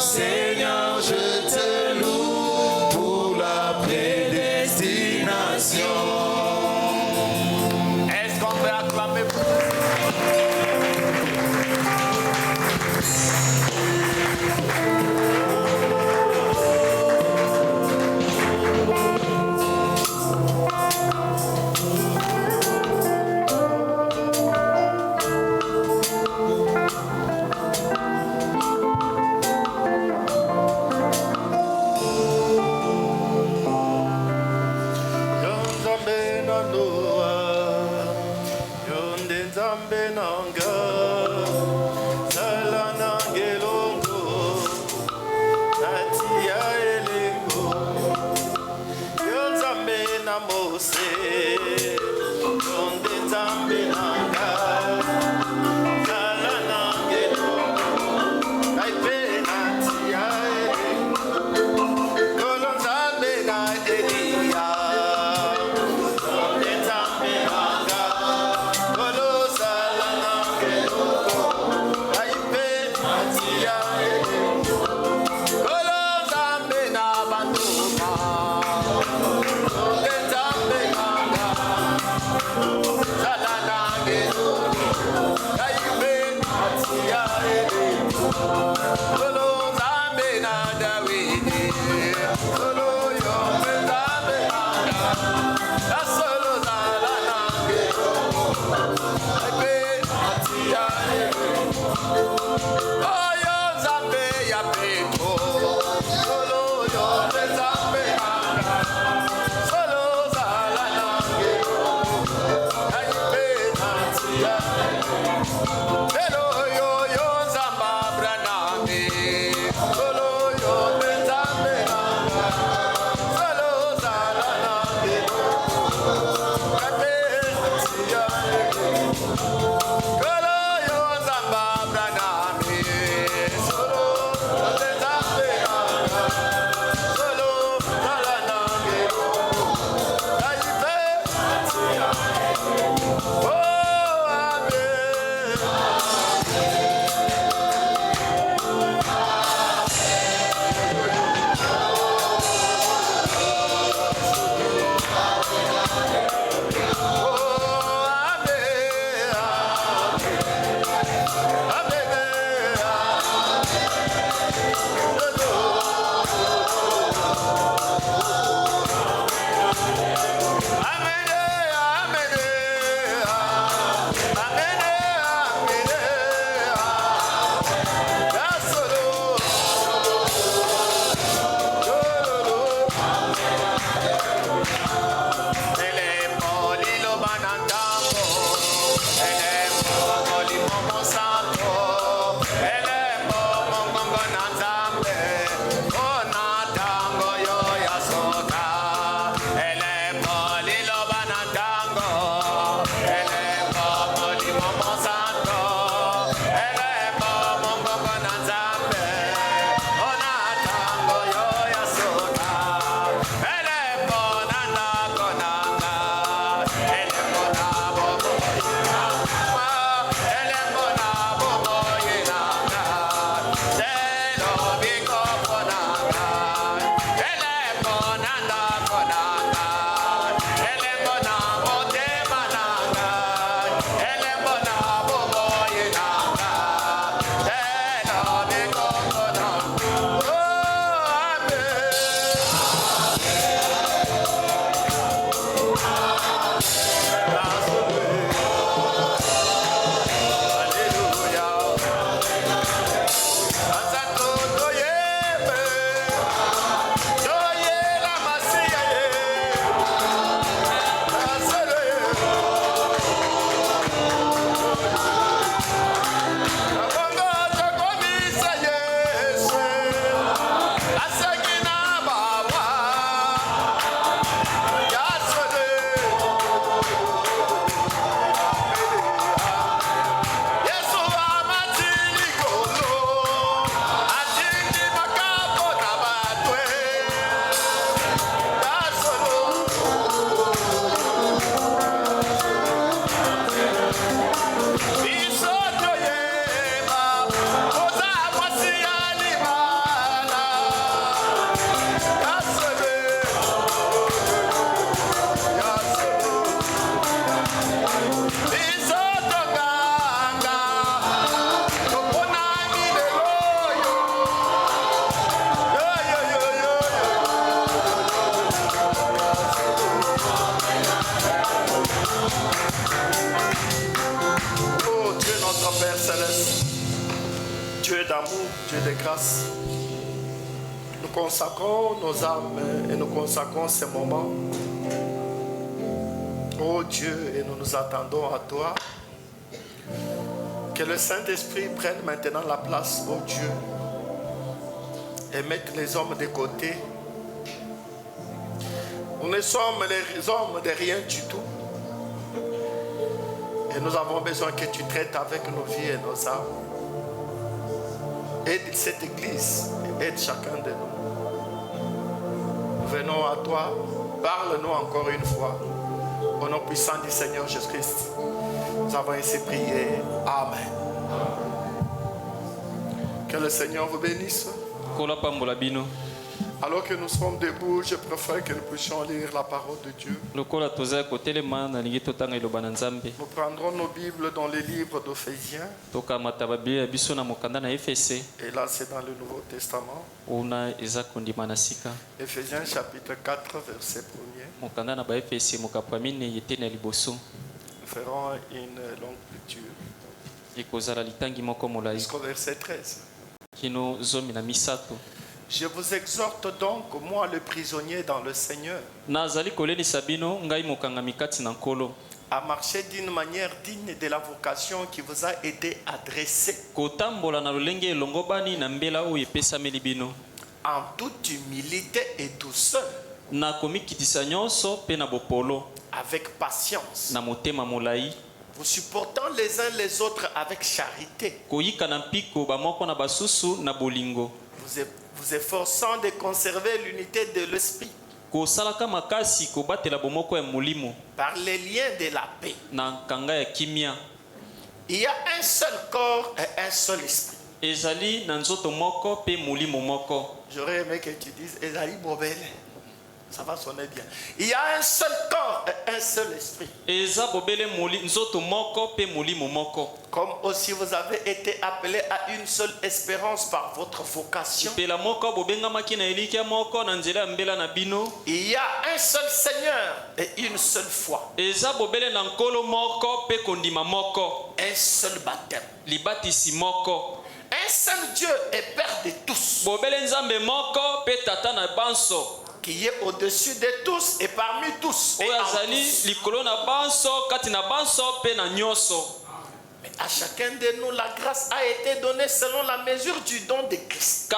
Seigneur, je te loue pour la prédestination. Est-ce qu'on peut acclamer pour grâce. Nous consacrons nos âmes et nous consacrons ces moments. Oh Dieu, et nous nous attendons à toi. Que le Saint-Esprit prenne maintenant la place, oh Dieu, et mette les hommes de côté. Nous ne sommes les hommes de rien du tout. Et nous avons besoin que tu traites avec nos vies et nos âmes. Aide cette église, aide chacun de nous. Nous venons à toi, parle-nous encore une fois. Au nom puissant du Seigneur Jésus-Christ, nous avons ainsi prié. Amen. Que le Seigneur vous bénisse. Alors que nous sommes debout, je préfère que nous puissions lire la parole de Dieu. Nous prendrons nos Bibles dans les livres d'Éphésiens. Et là, c'est dans le Nouveau Testament. Éphésiens chapitre 4, verset 1er. Nous ferons une longue lecture. Jusqu'au verset 13. Je vous exhorte donc, moi le prisonnier dans le Seigneur, à marcher d'une manière digne de la vocation qui vous a été adressée, en toute humilité et douceur, avec patience, vous supportant les uns les autres avec charité, vous efforçant de conserver l'unité de l'esprit par les liens de la paix. Il y a un seul corps et un seul esprit. J'aurais aimé que tu dises Ezali Bobele. Ça va sonner bien. Il y a un seul corps et un seul esprit. Comme aussi vous avez été appelés à une seule espérance par votre vocation. Il y a un seul Seigneur et une seule foi. Un seul baptême. Un seul Dieu et Père de tous, qui est au-dessus de tous et parmi tous et en tous. Mais à chacun de nous, la grâce a été donnée selon la mesure du don de Christ.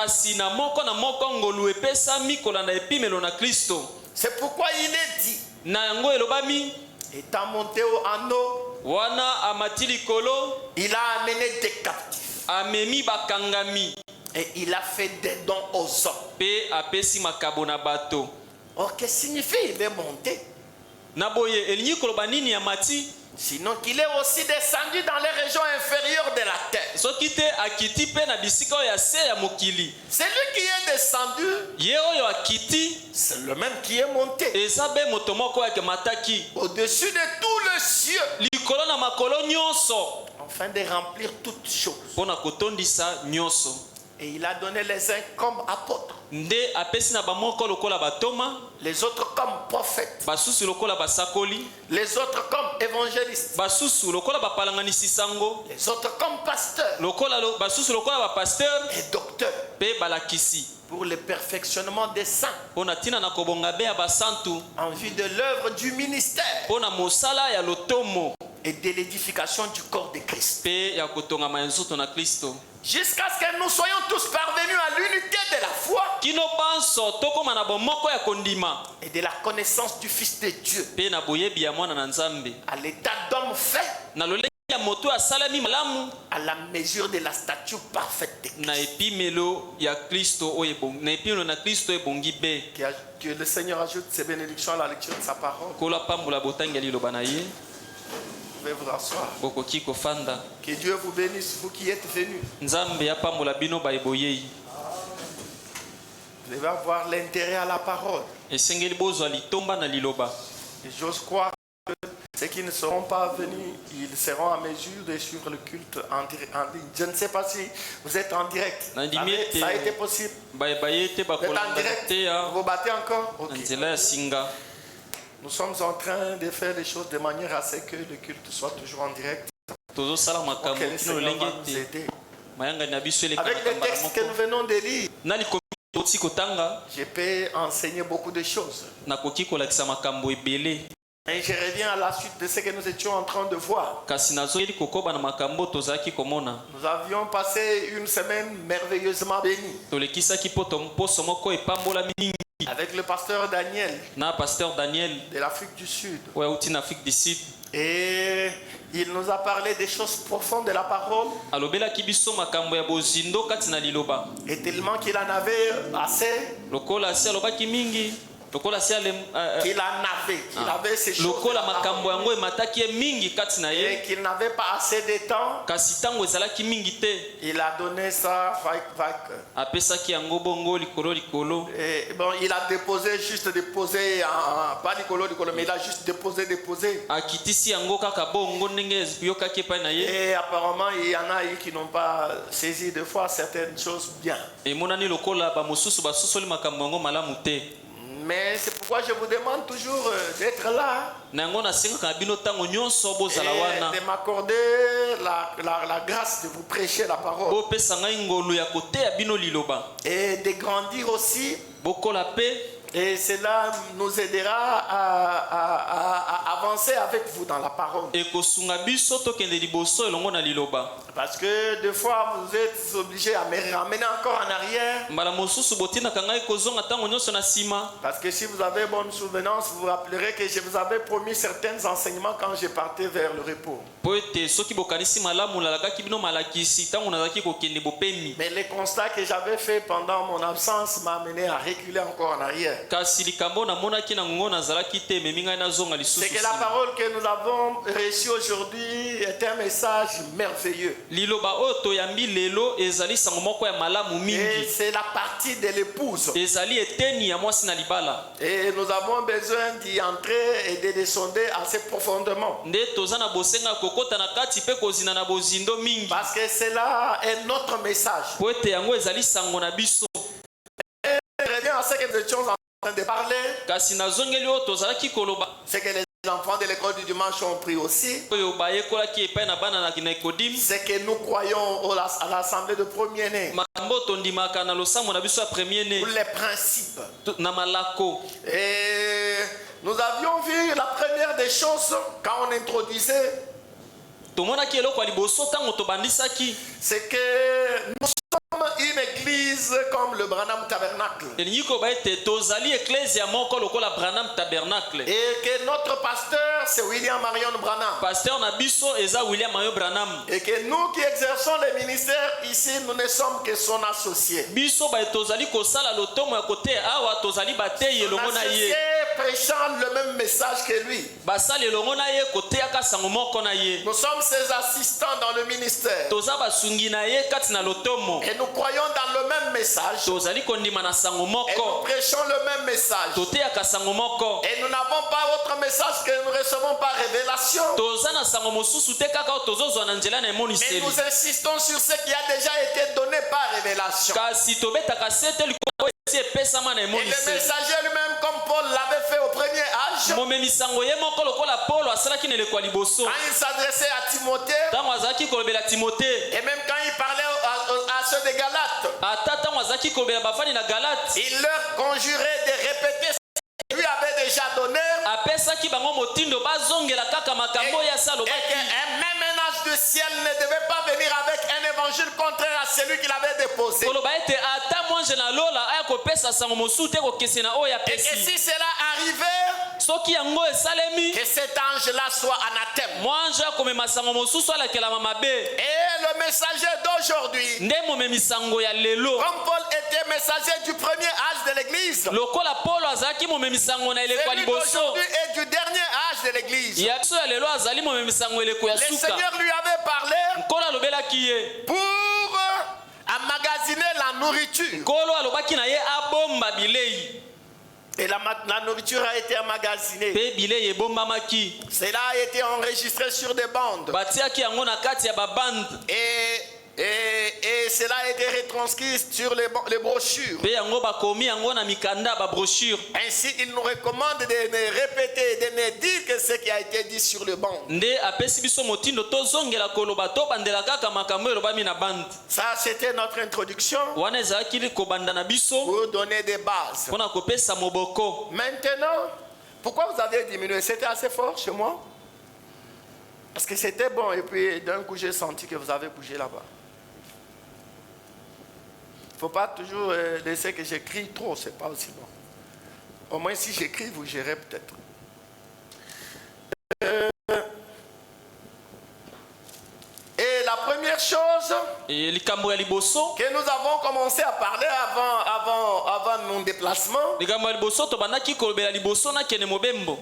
C'est pourquoi il est dit, étant monté au anneau, il a amené des captifs. Et il a fait des dons aux hommes. Or, que signifie il est monté? Sinon qu'il est aussi descendu dans les régions inférieures de la terre. C'est lui qui est descendu. C'est le même qui est monté au-dessus de tout le cieux, afin de remplir toutes choses. Et il a donné les uns comme apôtres, les autres comme prophètes, les autres comme évangélistes, les autres comme pasteurs et docteurs, pour le perfectionnement des saints, en vue de l'œuvre du ministère et de l'édification du corps de Christ, jusqu'à ce que nous soyons tous parvenus à l'unité de la foi et de la connaissance du Fils de Dieu, à l'état d'homme fait, à la mesure de la stature parfaite de Christ. Que le Seigneur ajoute ses bénédictions à la lecture de sa parole. Vous pouvez vous rasseoir. Que Dieu vous bénisse, vous qui êtes venus. Vous devez avoir l'intérêt à la parole. Et j'ose croire que ceux qui ne seront pas venus, ils seront en mesure de suivre le culte en ligne. Je ne sais pas si vous êtes en direct. Ça a été possible. Vous êtes en direct. Vous vous battez encore? Okay. Nous sommes en train de faire les choses de manière à ce que le culte soit toujours en direct. Que le Seigneur va nous aider. Avec les textes que nous venons de lire, je peux enseigner beaucoup de choses. Et je reviens à la suite de ce que nous étions en train de voir. Nous avions passé une semaine merveilleusement bénie avec le pasteur Daniel de l'Afrique du Sud. Et il nous a parlé des choses profondes de la parole. Et tellement qu'il en avait assez. Qu'il avait ces choses et qu'il n'avait pas assez de temps. Il a donné ça et bon, il a déposé, juste déposé, pas Nicolo, mais il a juste déposé. Et apparemment il y en a qui n'ont pas saisi de fois certaines choses bien. Mais c'est pourquoi je vous demande toujours d'être là et de m'accorder la grâce de vous prêcher la parole et de grandir aussi. Et cela nous aidera à avancer avec vous dans la parole. Parce que des fois vous êtes obligés à me ramener encore en arrière. Parce que si vous avez bonne souvenance, vous vous rappellerez que je vous avais promis certains enseignements quand je partais vers le repos. Mais les constats que j'avais fait pendant mon absence m'a amené à reculer encore en arrière. C'est que la parole que nous avons reçue aujourd'hui est un message merveilleux. Et c'est la partie de l'épouse. Et nous avons besoin d'y entrer et de descendre assez profondément. Parce que cela est notre message. Et reviens à ce que nous étions en train de parler. C'est que les enfants de l'école du dimanche ont pris aussi. C'est que nous croyons à l'assemblée de premiers-nés. Pour les principes. Et nous avions vu la première des choses quand on introduisait. C'est que nous sommes une église comme le Branham Tabernacle. Et que notre pasteur c'est William Marion Branham. Et que nous qui exerçons les ministères ici, nous ne sommes que son associé. Son associé prêchant le même message que lui. Nous sommes ses assistants dans le ministère. Et nous croyons dans le même message. Et nous prêchons le même message. Et nous n'avons pas autre message que nous recevons par révélation. Mais nous insistons sur ce qui a déjà été donné par révélation. Et le messager lui-même, comme Paul l'avait fait au premier âge, quand il s'adressait à Timothée, et même quand il parlait à ceux de Galates, il leur conjurait de répéter ce qu'il lui avait déjà donné. Et même un ange du ciel ne devait pas venir avec un évangile contraire à celui qu'il avait déposé. Et que si cela arrivait, que cet ange-là soit anathème. Et le messager d'aujourd'hui, comme Paul était messager du premier âge de l'église, celui d'aujourd'hui est du dernier âge de l'église. Le Seigneur lui avait parlé pour emmagasiner la nourriture. Et la nourriture a été emmagasinée. Cela a été enregistré sur des bandes. Et Et cela a été retranscrit sur les brochures. Ainsi, il nous recommande de ne répéter, de ne dire que ce qui a été dit sur le banc. Ça, c'était notre introduction pour donner des bases. Maintenant, pourquoi vous avez diminué? C'était assez fort chez moi? Parce que c'était bon et puis d'un coup j'ai senti que vous avez bougé là-bas. Il ne faut pas toujours laisser que j'écris trop, c'est pas aussi bon. Au moins si j'écris, vous gérez peut-être. Et la première chose que nous avons commencé à parler avant mon déplacement,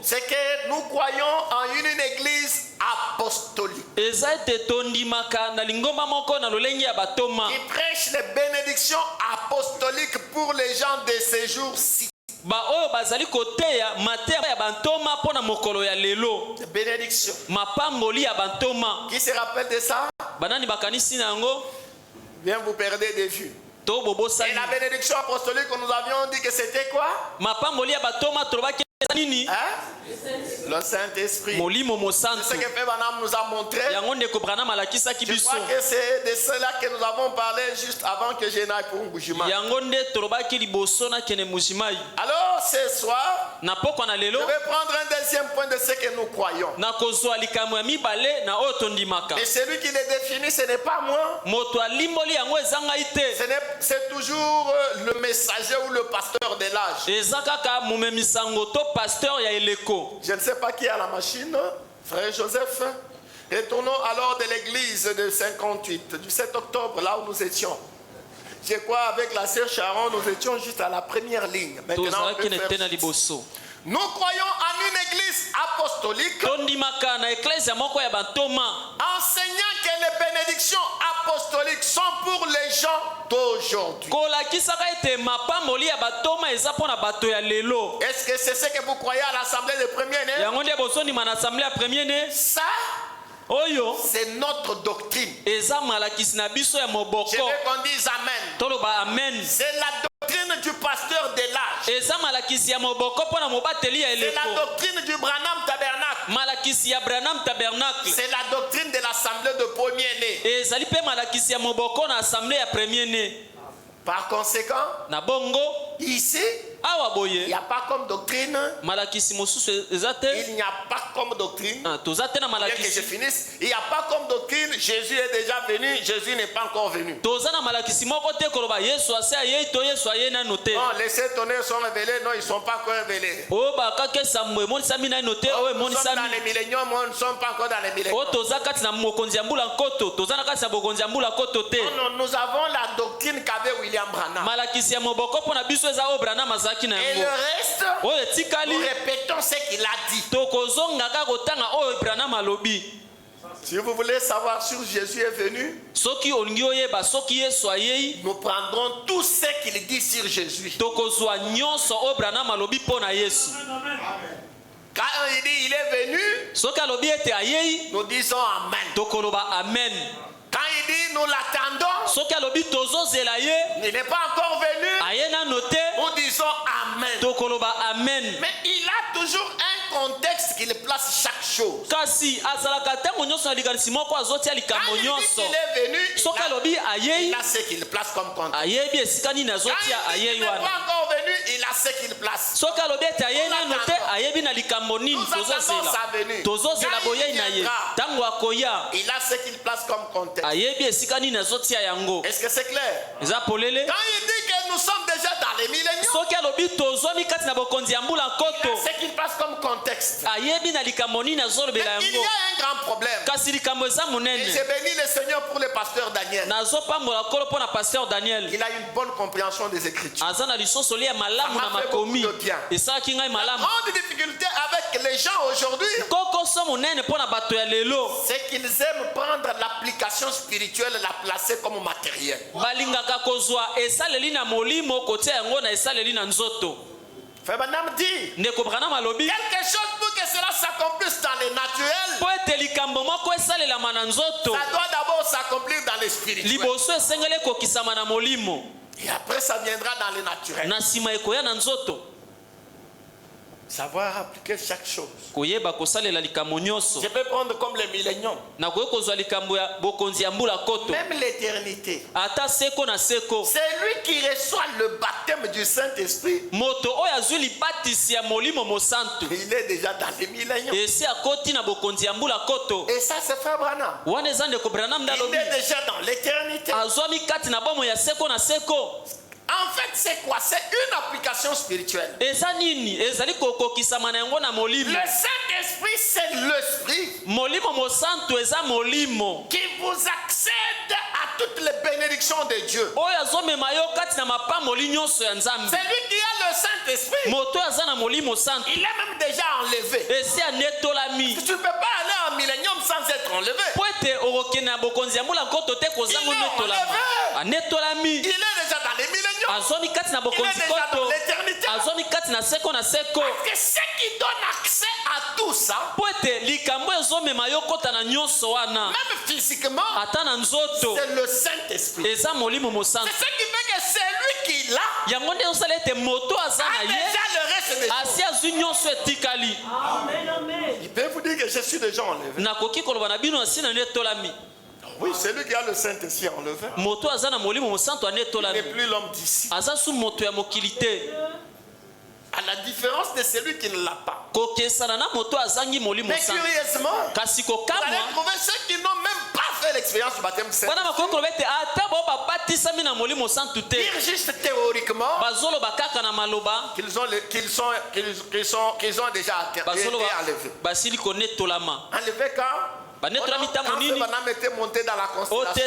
c'est que nous croyons en une église apostolique qui prêche les bénédictions apostoliques pour les gens de ces jours-ci. Bénédiction. Qui se rappelle de ça? Bien, vous perdez de vue. Et la bénédiction apostolique, nous avions dit que c'était quoi? Le Saint-Esprit. C'est ce que Frère Branham nous a montré. Je crois que c'est de cela que nous avons parlé juste avant que je n'aille pour Ngujima. Alors ce soir, je vais prendre un deuxième point de ce que nous croyons. Et celui qui le définit, ce n'est pas moi. C'est toujours le messager ou le pasteur de l'âge. Je ne sais pas qui a la machine, frère Joseph. Retournons alors de l'église de 58, du 7 octobre, là où nous étions. Je crois avec la sœur Sharon, nous étions juste à la première ligne. Maintenant, nous croyons en une église apostolique enseignant que les bénédictions apostoliques sont pour les gens d'aujourd'hui. Est-ce que c'est ce que vous croyez à l'assemblée de premier-né? Ça, c'est notre doctrine. Je veux qu'on dise Amen. C'est la doctrine du pasteur de l'âge. C'est la doctrine du Branham Tabernacle. C'est la doctrine de l'assemblée de premier-né. Par conséquent, ici, il n'y a pas comme doctrine. Il n'y a pas comme doctrine. Bien que je finisse, il n'y a pas comme doctrine. Jésus est déjà venu, Jésus n'est pas encore venu. Non, les 7 tonnerres sont révélés, non, ils ne sont pas encore révélés. Nous sommes dans les milléniums, nous ne sommes pas encore dans les milléniums. Non, nous avons la doctrine qu'avait William Branham. Et le reste, nous répétons ce qu'il a dit. Si vous voulez savoir si Jésus est venu, nous prendrons tout ce qu'il dit sur Jésus. Quand il dit il est venu, nous disons Amen. Quand il dit nous l'attendons, il n'est pas encore venu, nous disons Amen. Mais il a toujours un contexte qu'il place chaque chose. Quand il dit qu'il est venu, il a ce qu'il place comme contexte. Quand il n'est pas encore venu, il a ce qu'il place. Nous attendons sa venue. Quand il viendra, il a ce qu'il place comme contexte. Est-ce que c'est clair? Quand il dit que nous sommes déjà dans les milléniums, il a ce qu'il passe comme contexte. Mais il y a un grand problème. Et j'ai béni le Seigneur pour le pasteur Daniel. Il a une bonne compréhension des Écritures. Ça m'a fait beaucoup de bien. La grande difficulté avec les gens aujourd'hui, c'est qu'ils aiment prendre l'application spirituelle et la placer comme matériel. Frère Branham dit quelque chose pour que ce cela s'accomplisse dans les naturels, ça doit d'abord s'accomplir dans les spirituels. Et après ça viendra dans les naturels. Savoir appliquer chaque chose. Je peux prendre comme les milléniums. Même l'éternité. C'est lui qui reçoit le baptême du Saint-Esprit. Il est déjà dans les milléniums. Et ça, c'est Frère Branham. Il est déjà dans l'éternité. En fait, c'est quoi? C'est une application spirituelle. Le Saint-Esprit, c'est l'Esprit qui vous accède à toutes les bénédictions de Dieu. C'est lui qui a le Saint-Esprit. Il est même déjà enlevé. Tu ne peux pas aller en millénium sans être enlevé. Il est enlevé. Il est déjà dans les milléniums. Il est déjà dans l'éternité. Parce que ce qui donne accès à tout ça, même physiquement, c'est le Saint-Esprit. C'est ce qui fait que c'est lui qui l'a a déjà le reste des choses. Il peut vous dire que je suis déjà enlevé. Oui, c'est lui qui a le Saint-Esprit enlevé. Il n'est plus l'homme d'ici. À la différence de celui qui ne l'a pas. Mais curieusement, vous allez trouver ceux qui n'ont même pas fait l'expérience du baptême saint. Dire juste théoriquement qu'ils ont déjà été enlevés. Enlevés quand on était monté dans la constellation.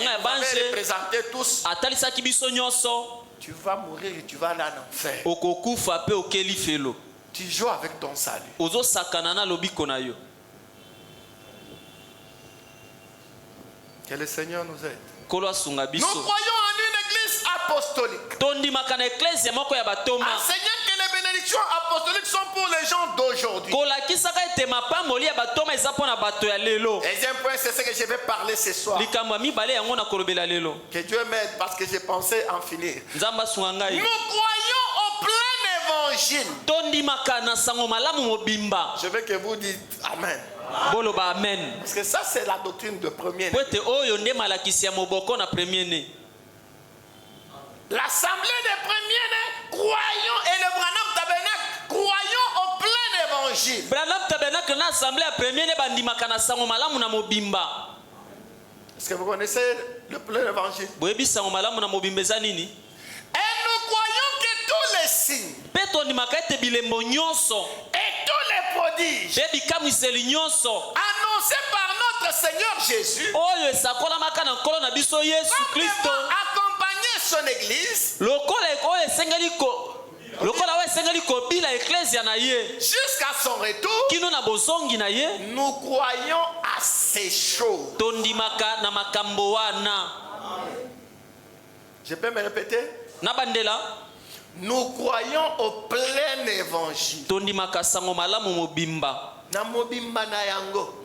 Il avait représenté tous. Tu vas mourir et tu vas aller en enfer. Tu joues avec ton salut. Que le Seigneur nous aide. Nous croyons en une église apostolique. Enseignant que les bénédictions apostoliques sont pour les gens d'aujourd'hui. Deuxième point, c'est ce que je vais parler ce soir. Que Dieu m'aide parce que j'ai pensé en finir. Nous croyons au plein évangile. Je veux que vous dites Amen. Parce que ça, c'est la doctrine de premier-né. L'assemblée des premiers-nés, croyons, et le Branham Tabernacle, croyons au plein évangile. Est-ce que vous connaissez le plein évangile? Et nous croyons que tous les signes et tous les prodiges annoncés par notre Seigneur Jésus vont accompagner son église jusqu'à son retour. Nous croyons à ces choses. Je peux me répéter? Nous croyons au plein évangile. Na mobimba na yango.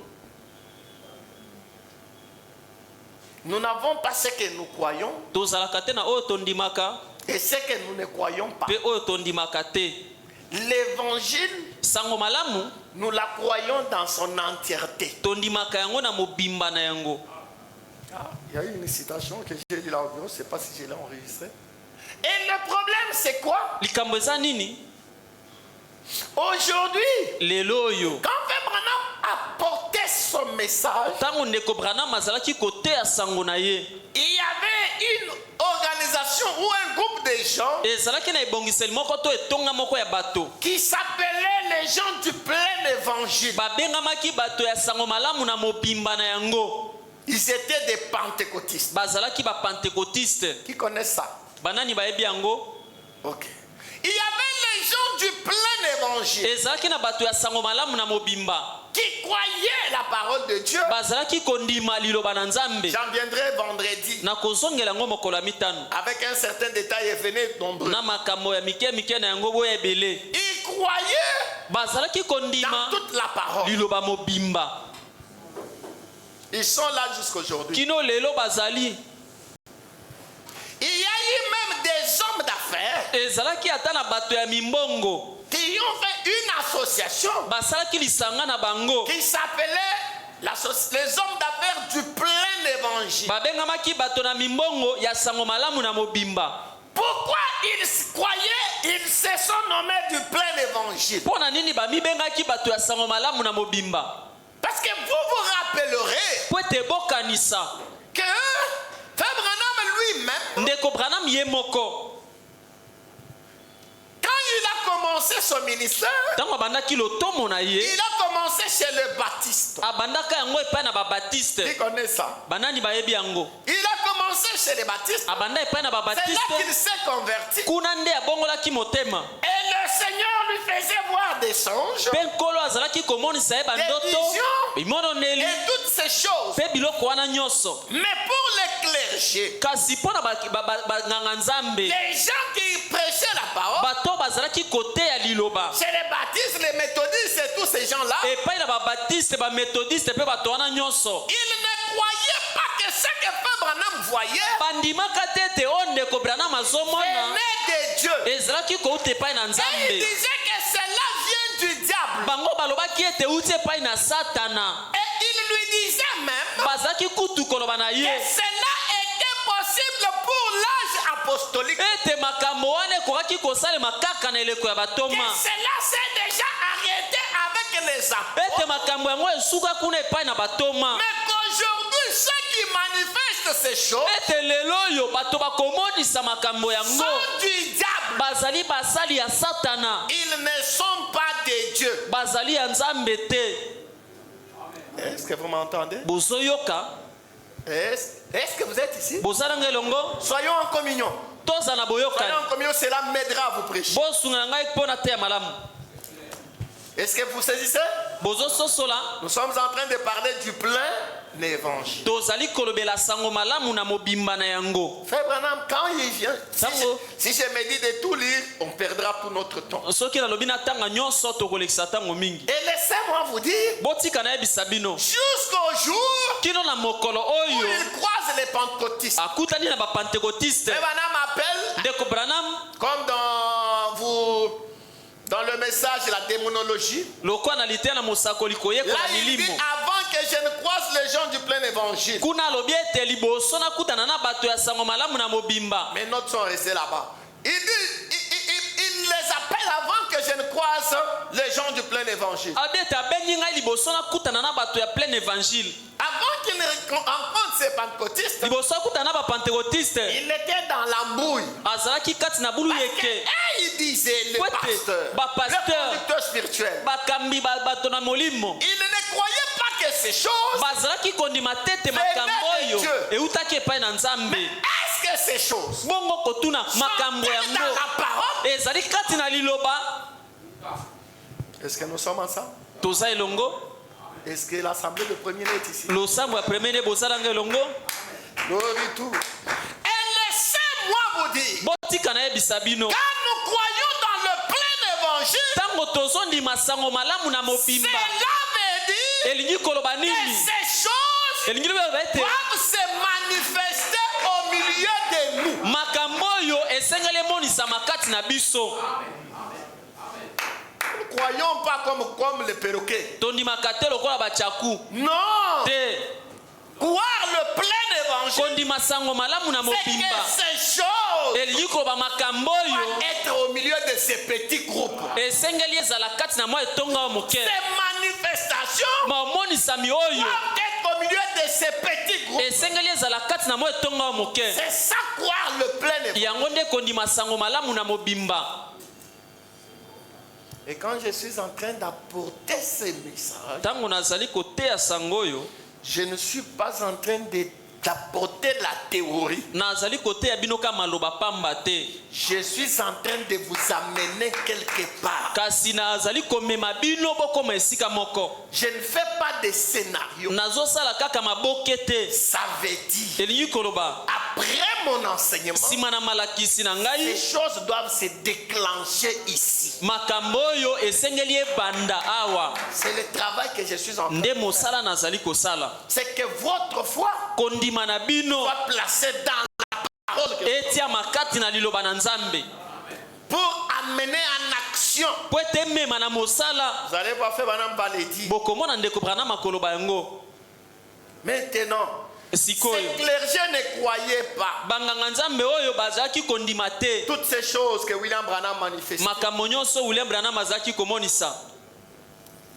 Nous n'avons pas ce que nous croyons et ce que nous ne croyons pas. L'évangile, nous la croyons dans son entièreté. Il y a une citation que j'ai lue là au bureau, je ne sais pas si je l'ai enregistrée. Et le problème, c'est quoi? Aujourd'hui, quand Frère Branham a porté son message, il y avait une organisation ou un groupe de gens qui s'appelait les gens du plein évangile. Ils étaient des pentecôtistes. Qui connaissent ça? Ok. Il y avait les gens du plein évangile qui croyaient la parole de Dieu. J'en viendrai vendredi avec un certain détail et venez nombreux. Ils croyaient dans toute la parole. Ils sont là jusqu'aujourd'hui. Il y a eu même des hommes d'affaires qui ont fait une association qui s'appelait les hommes d'affaires du plein évangile. Pourquoi ils croyaient, ils se sont nommés du plein évangile? Parce que vous vous rappellerez que Frère Branham lui-même, quand il a commencé son ministère, il a commencé chez le Baptiste. Qui connaît ça? Il a commencé chez les Baptistes. C'est là qu'il s'est converti. Et le Seigneur lui faisait voir des songes, des visions et toutes ces choses. Mais pour les clergés, les gens qui prêchaient la parole, chez les baptistes, les méthodistes et tous ces gens-là, ils ne croyaient pas que ce que Frère Branham voyait venait de Dieu. Et ils disaient que cela vient du diable. Et ils lui disaient même que cela était possible pour l'âge apostolique. Que cela s'est déjà arrêté avec les apôtres. Mais qu'aujourd'hui, ceux qui manifestent ces choses sont du diable. Ils ne sont pas des dieux. Est-ce que vous m'entendez? Est-ce que vous êtes ici? Soyons en communion. Soyons en communion, cela m'aidera à vous prêcher. Est-ce que vous saisissez? Nous sommes en train de parler du plein évangile. Frère Branham, quand il vient, si je me dis de tout lire, on perdra tout notre temps. Et laissez-moi vous dire, jusqu'au jour où il croise les pentecôtistes. Frère Branham appelle, comme dans le message de la démonologie, là il dit avant que je ne croise les gens du plein évangile, mes notes sont restées là-bas. Il les appelle avant que je ne croise les gens du plein évangile. Avant qu'il ne rencontre ces pentecôtistes, il était dans la mouille. Parce que il disait le pasteur, le conducteur spirituel, il ne croyait pas que ces choses venaient de Dieu. Mais est-ce que ces choses sont dans la parole? Est-ce que nous sommes ensemble? Est-ce que l'assemblée de premier est ici? Gloire tout. Et laissez-moi vous dire, quand nous croyons dans le plein évangile, cela veut dire que ces choses doivent se manifester au milieu de nous. Nous ne croyons pas comme les perroquets. Non. Croire le plein évangile, c'est que ces choses doivent être au milieu de ces petits groupes. Ces manifestations doivent être au milieu de ces petits groupes. C'est ça croire le plein évangile. Et quand je suis en train d'apporter ces messages, je ne suis pas en train d'apporter la théorie. Je suis en train de vous amener quelque part. Je ne fais pas de scénario. Ça veut dire, après mon enseignement, ces choses doivent se déclencher ici. Makamboyo esengeli banda awa. C'est le travail que je suis en train de faire. C'est que votre foi kondima na bino soit placée dans la parole de etia makati na liloba na Nzambe pour amener en action. Po ete mema na mosala. Vous allez voir faire banam baledi. Bokomona ndeko Branham akoloba yango. Maintenant, ces clergés ne croyaient pas banganga Nzambe oyo bazaki kondima te toutes ces choses que William Branham manifestait. Makambo nyonso William Branham azaki komonisa.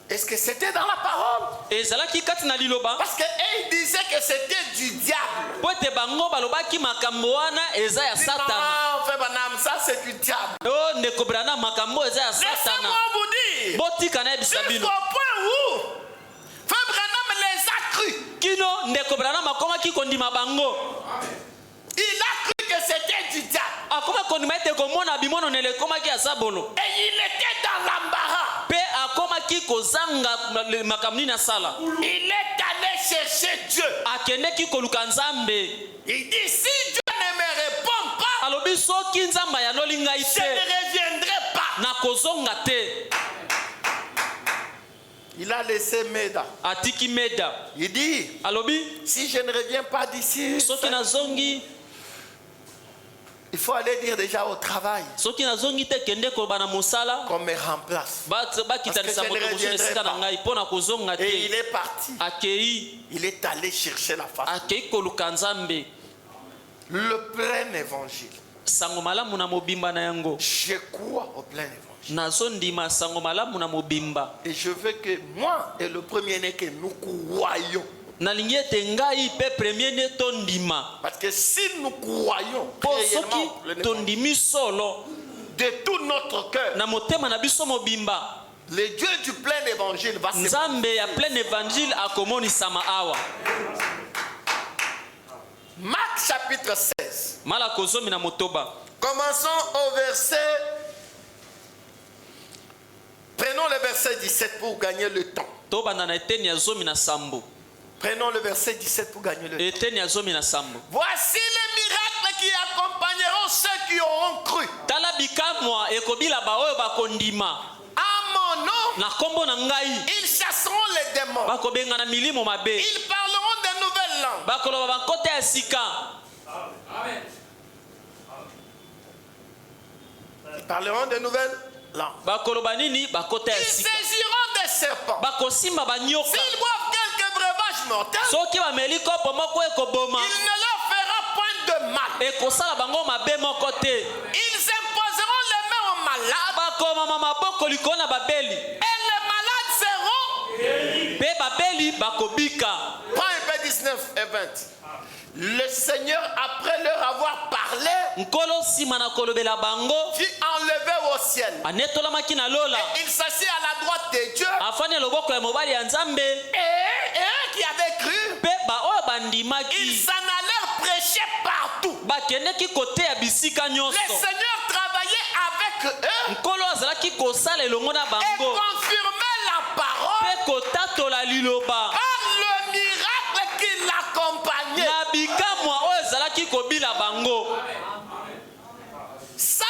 Est-ce que c'était dans la parole? Ezalaki kati na liloba. Parce que il disait que c'était du diable. Po ete bango balobaki makambo wana eza ya Satan. Non, frère Branham, ça c'est du diable. Oh, ndeko Branham makambo eza ya Satan. Laissez-moi vous dire. Botika na bisabino. Jusqu'au point où frère Branham les a cru. Kino ndeko Branham akomaki kondima bango. Il a cru que c'était du diable. Akoma kondima ete komona bimono nele komaki ya sabolo. Et il était dans l'embarras. Pe akomaki kozanga makamni na sala. Il est allé chercher Dieu. Akendeki koluka Nzambe. Il dit si Dieu ne me répond pas, alobi soki Nzamba ya nolinga ite, je ne reviendrai pas. na kozonga te. Il a laissé Meda. Atiki Meda. Il dit alobi si je ne reviens pas d'ici, soki nazongi, il faut aller dire déjà au travail soki nazongi te kende ko bana mosala qu'on me remplace. bakitanisa moto mosusu esika na ngai mpona kozonga te. Et il est parti. Akei, Il est allé chercher la face. akei koluka Nzambe. Le plein évangile. Sango malamu na mobimba na yango. Je crois au plein évangile. Nazondima sango malamu na mobimba. Et je veux que moi et le premier-né que nous croyons. Nalingi ete ngai pe premier ne tondima. Parce que si nous croyons Soki tondimi solo de tout notre cœur, na motema na biso mobimba, le Dieu du plein évangile va se Nzambe ya plein évangile akomonisama awa. Marc chapitre 16. Mala kozomi na motoba. Commençons au verset. Prenons le verset 17 pour gagner le temps. Toba na eteni ya zomi na sambo. Prenons le verset 17 pour gagner le temps. Eteni ya zomi na sambo. Voici les miracles qui accompagneront ceux qui auront cru. Tala bikamwa ekobila ba oyo bakondima. À mon nom, Na kombo na ngai ils chasseront les démons. bakobenga na milimo mabe. Ils parleront de nouvelles langues. Bakoloba bakote ya sika. Amen. Ils parleront de nouvelles langues. Bakoloba nini bakote ya Ils sika. saisiront des serpents. Bakosimba banyoka. S'ils boivent quelques breuvages mortels, Soki bameli kopo moko ekoboma. il ne leur fera point de mal. Ekosala bango mabe moko te. Ils imposeront les mains aux malades Bakoma maboko likolo na babeli. et les malades seront. Pe babeli bakobika. Prends un peu 19 et 20. Le Seigneur, après leur avoir parlé, Nkolo sima na kolobela bango. fut enlevé au ciel. Anetolamaki na lola. Et il s'assit à la droite de Dieu. Afani loboko ya mobali ya Nzambe. Et eux qui avaient cru, Pe ba oyo ils bandimaki. s'en allèrent prêcher partout. Bakendeki kote ya bisika Le nyonso. Seigneur travaillait avec eux Nkolo azalaki kosala elongo na et bango. confirmait la parole Pe kotatola liloba. par le miracle qui l'accompagnait. Na bikamwa oyo ezalaki kobila bango. Ça,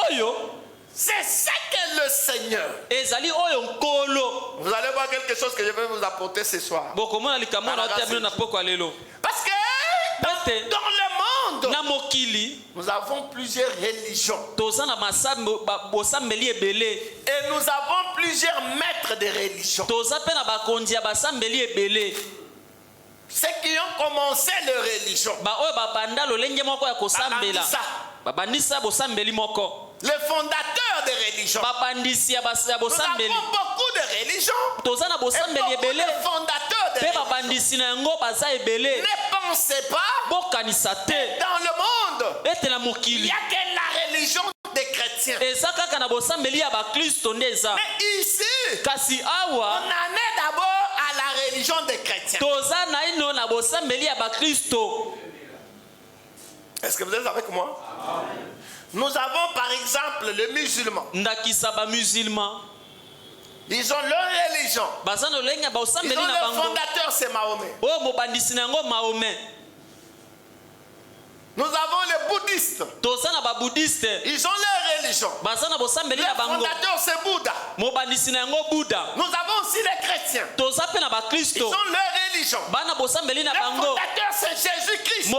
Oyo c'est ce que le Seigneur. ezali oyo nkolo. Vous allez voir quelque chose que je vais vous apporter ce soir. Bokomona likambo na otia bino na poko alelo. Parce que dans le monde, Na mokili nous avons plusieurs religions. toza na bosambeli ebele. Et nous avons plusieurs maîtres de religion. Toza pe na bakonzi ya basambeli ebele. Ceux qui ont commencé leur religion. Ba oyo babanda lolenge moko ya kosambela. Babandisa. Babandisa bosambeli moko. Les fondateurs des religions. Babandisi ya Nous bosambeli. avons beaucoup de religions. Toza na Et bosambeli beaucoup ebele. de fondateurs de Pe religions. babandisi na yango baza ebele. Ne pensez pas, Bokanisa te. dans le monde, Ete na il n'y mokili. a que la religion des chrétiens. Eza kaka na bosambeli ya bakristo nde eza. Mais ici, Kasi on awa en est d'abord à la religion des chrétiens. toza na ino na bosambeli ya bakristo. Est-ce que vous êtes avec moi? Nous avons par exemple les musulmans. Ndakisa ba musulman. Ils ont leur religion. Baza na lolenge Ils bosambeli ont na leur bango. fondateur, c'est Mahomet. Oyo mobandisi na yango Mahomet. Nous avons les bouddhistes. Toza na ba bouddhiste. Ils ont leur religion. religion. Le fondateur c'est Bouddha. Nous avons aussi les chrétiens. Ils ont leur religion. Le fondateur c'est Jésus-Christ.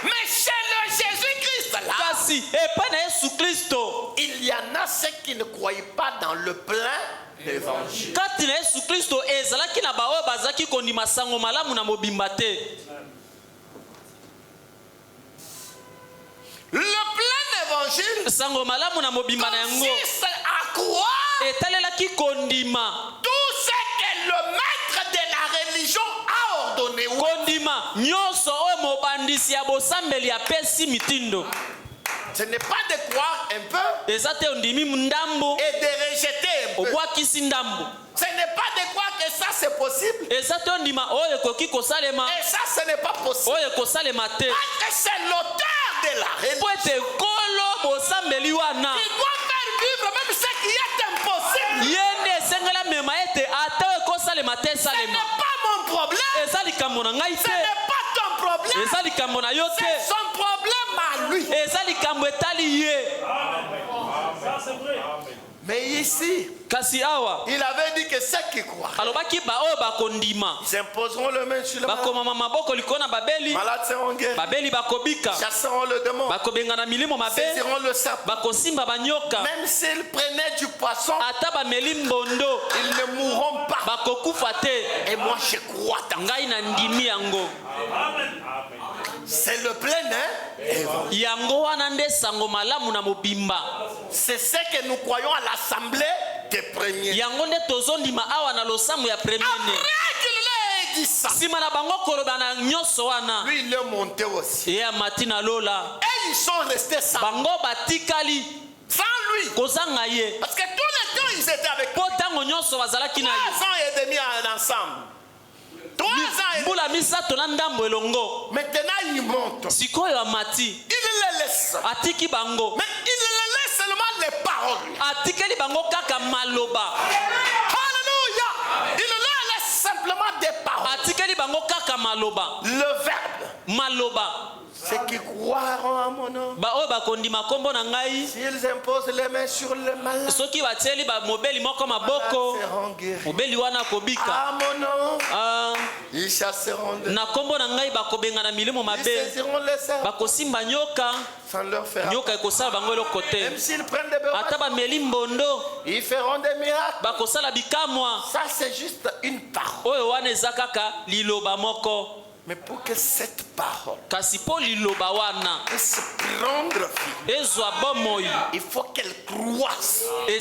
Mais chez le Jésus-Christ là, il y en a ceux qui ne croient pas dans le plein évangile. Le plein évangile consiste à croire tout ce que le maître de la religion a ordonné. Ce n'est pas de croire un peu et de rejeter un peu. Ce n'est pas de croire que ça c'est possible et ça ce n'est pas possible. Parce que c'est l'auteur de la religion qui doit faire vivre même ce qui est impossible. Ce n'est pas mon problème. Ce n'est pas ton problème. C'est son problème à lui. Mais ici, il avait dit que ceux qui croient, ils imposeront le main sur le malade. Malades seront guéris. Chasseront le démon. Saisiront le serpent. Même s'ils prenaient du poisson, ils ne mourront pas. Et moi je crois dans ça. C'est le plein c'est ce que nous croyons à l'assemblée des premiers. Après qu'il ait dit ça, lui il est monté aussi. Et ils sont restés sans lui. Parce que tous les temps ils étaient avec lui. 3 ans et demi ensemble. 3 ans et demi. Maintenant il monte. Il les laisse. Mais il les laisse seulement les paroles. Alléluia. Il leur laisse simplement des paroles. Le verbe. Ceux qui croiront à mon nom, s'ils imposent les mains sur le malade, seront guéris. À mon nom, ils chasseront de ils saisiront les serpents sans leur faire. Même s'ils prennent des bébés, ils feront des miracles. Ça c'est juste une parole. Mais pour que cette parole puisse prendre vie, il faut qu'elle croisse. Un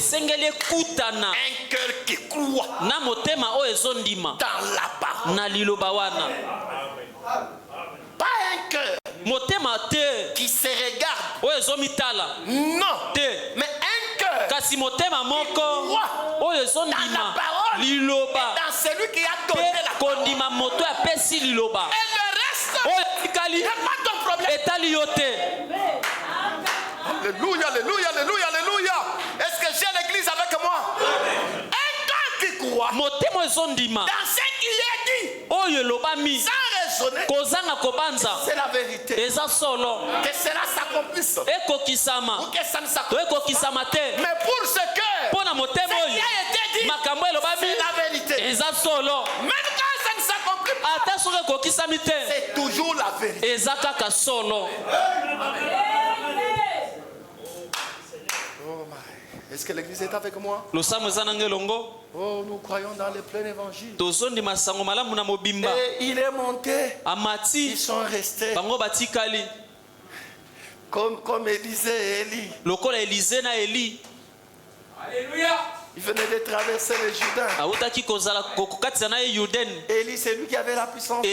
cœur qui croit dans la parole. Pas un cœur qui se regarde. Non. Mais un cœur qui croit dans la parole et dans celui qui a donné la parole. Et le reste, il n'y a pas ton problème. Alléluia, alléluia, alléluia, alléluia. Est-ce que j'ai l'église avec moi? Un cœur qui croit dans ce qui est dit, sans raisonner, c'est la vérité. Que cela s'accomplisse ou que ça ne s'accomplisse pas. Mais pour ce cœur, ce qui a été dit, c'est la vérité. Même quand ça ne s'accomplit pas, c'est toujours la vérité. Oh my. Est-ce que l'église est avec moi? Oh, nous croyons dans le plein évangile. Et il est monté. Ils sont restés. Comme Élisée et Élie. Alléluia. Il venait de traverser le Jourdain. Élie, c'est lui qui avait la puissance.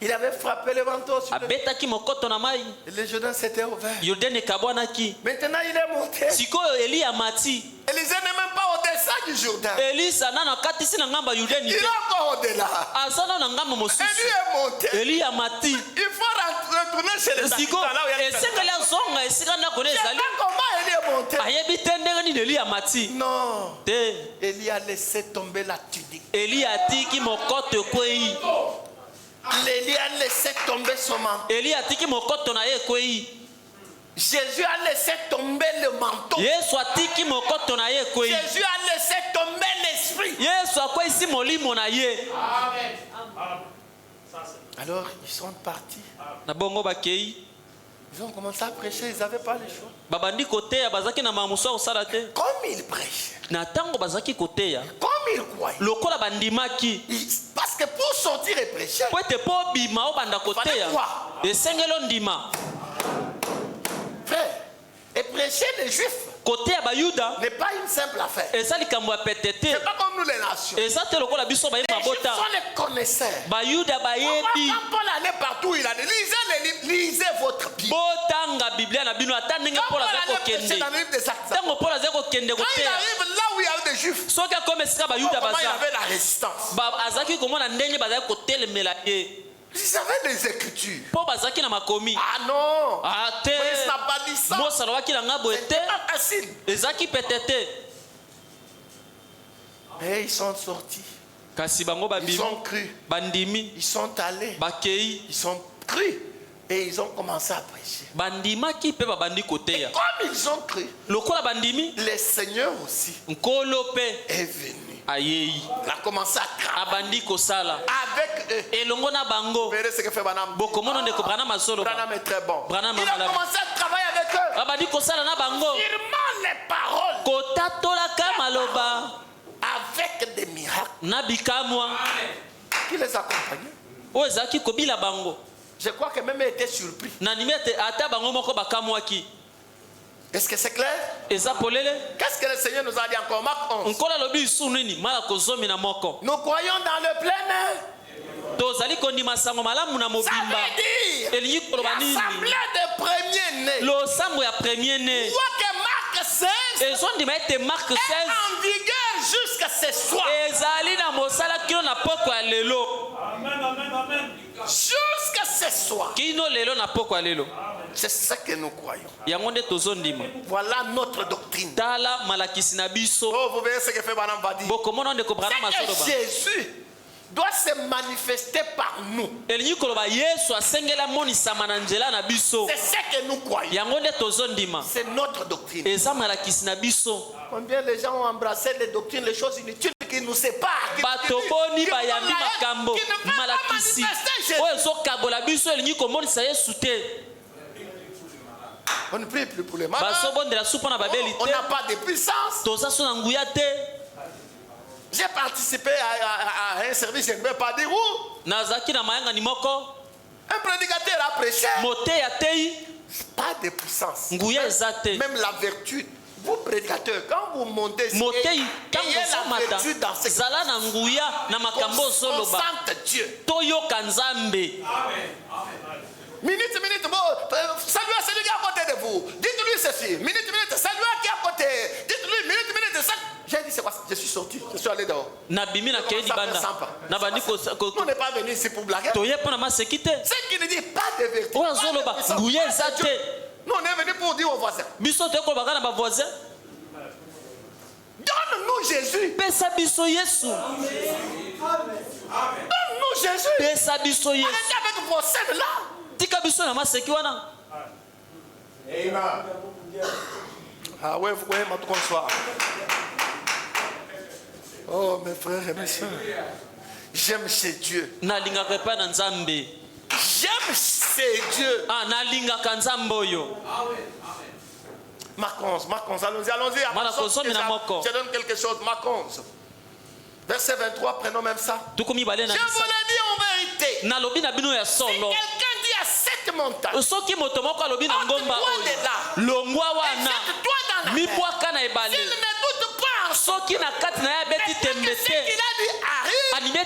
Il avait frappé le manteau sur le... Le Jourdain s'était ouvert. Maintenant il est monté. Élisée n'est même pas au-dessus du Jourdain. Il est encore au-delà. Élie est monté. Il faut retourner chez les habitants là où il y a Élie est monté. Non. Élie a laissé tomber la tunique. Élie a laissé tomber son manteau. Jésus a laissé tomber le manteau. Jésus a laissé tomber l'esprit. Alors ils sont partis. Ils ont commencé à prêcher, ils n'avaient pas le choix. Comme ils prêchaient, comme ils croyaient, parce que pour sortir et prêcher, il fallait quoi? Frère, et prêcher les Juifs n'est pas une simple affaire. C'est pas comme nous les nations. Les Juifs sont les connaisseurs. Quand Paul allait partout, il a dit lisez votre Bible. Quand Paul allait prêcher dans le livre des Actes, quand il arrive là où il y avait des Juifs, comment il y avait la résistance. Ils avaient les Écritures. Ah non, Moïse n'a pas dit ça. C'était pas facile. Et ils sont sortis. Ils ont cru. Ils sont allés. Ils ont cru. Et ils ont commencé à prêcher. Et comme ils ont cru, le Seigneur aussi est venu. Il a commencé à travailler avec eux. Vous verrez ce que fait Branham. Branham est très bon. Il a commencé à travailler avec eux. Firmant les paroles. Avec des miracles. Qui les accompagnait? Je crois que même il était surpris. Est-ce que c'est clair? Qu'est-ce que le Seigneur nous a dit encore? Marc 11. Nous croyons dans le plein air. Ça veut dire l'assemblée des premiers-nés. Vois que Marc 16 est en vigueur jusqu'à ce soir. Jusqu'à ce soir. C'est ça que nous croyons. Voilà notre doctrine. Oh, vous verrez ce que fait Branham va dire. C'est que Jésus doit se manifester par nous. C'est ce que nous croyons. C'est notre doctrine. Combien les gens ont embrassé les doctrines, les choses inutiles qui nous séparent, qui on ne prie plus pour les malades. On n'a pas de puissance. J'ai participé à un service, je ne vais pas dire où. Un prédicateur a prêché. Pas de puissance. Même la vertu. Vous prédicateurs, quand vous montez, il y a la vertu dans ce que vous sentez Dieu. Minute, salut à celui qui est à côté de vous. Dites-lui ceci. Minute, salut à qui est à côté. Dites-lui, minute, j'ai dit c'est quoi? Je suis sorti, je suis allé dehors. On n'est pas venu ici pour blaguer. C'est qui ne dit pas de vérité. Nous on est venu pour dire aux voisins. Donne-nous Jésus. Donne-nous Jésus. Arrêtez avec vos scènes là. Amen. Ah ouais, vous voyez, tout bonsoir. Oh mes frères et mes soeurs, j'aime ces dieux. J'aime ces dieux. Marc 11, allons-y. Je donne quelque chose, Marc 11. Verset 23, prenons même ça. Je vous l'ai dit en vérité. Si quelqu'un dit à cette montagne, entre-toi de là, et jette-toi dans la mer. S'il ne doute pas en son cœur, mais que ce qu'il a dit arrive, il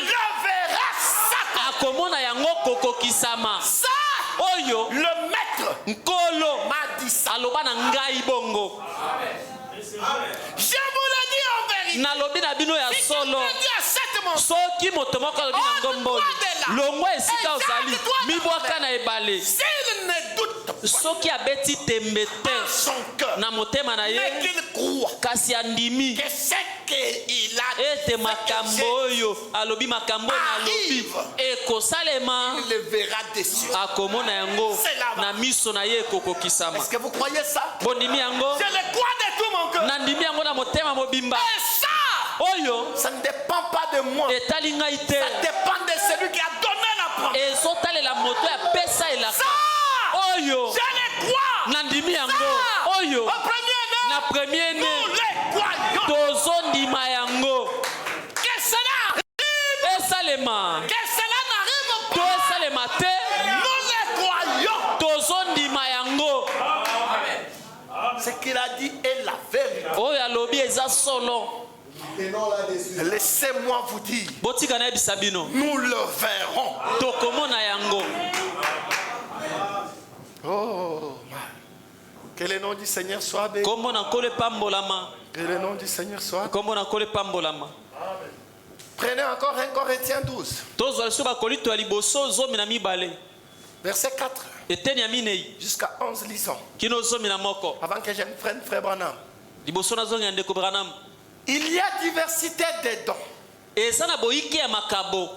reverra ça. Ça, le maître m'a dit ça. Je vous l'ai dit en vérité. Si quelqu'un dit à cette montagne, s'il ne doute pas en son cœur, mais qu'il croit que cette qu'il a ete makambo oyo alobi makambo na lobi ekosalema il le verra dessus. akomona yango na miso na ye ekokokisama. Est-ce que vous croyez ça? Bondimi yango Je le crois de tout mon cœur. nandimi yango na motema mobimba. Et ça, oyo ça ne dépend pas de moi. etali ngai te, Ça dépend de celui qui a donné la promesse. ezotalela moto ya pesa elaka. Ça, oyo je le crois. nandimi yango Ça, oyo au premier na né, premier nous ne les croyons. tozondima yango Que cela arrive, esalema que cela n'arrive to pas, esalema te, nous les croyons. tozondima yango. Ce qu'il a dit est la vérité. oyo alobi eza solo. Laissez-moi vous dire, botika na yebisa bino nous le verrons. tokomona yango. Oh, que le nom du Seigneur soit béni. kombo na nkolo epambolama, Que le nom du Seigneur soit. kombo na nkolo epambolama. Prenez encore 1 Corinthiens 12, tozwa liso bakolinto ya liboso 12 verset 4 eteni ya minei jusqu'à 11, lisons. kino 11 Avant que je ne prenne Frère Branham. liboso nazongi ya ndeko Branham. Il y a diversité des dons, eza na boyiki ya makabo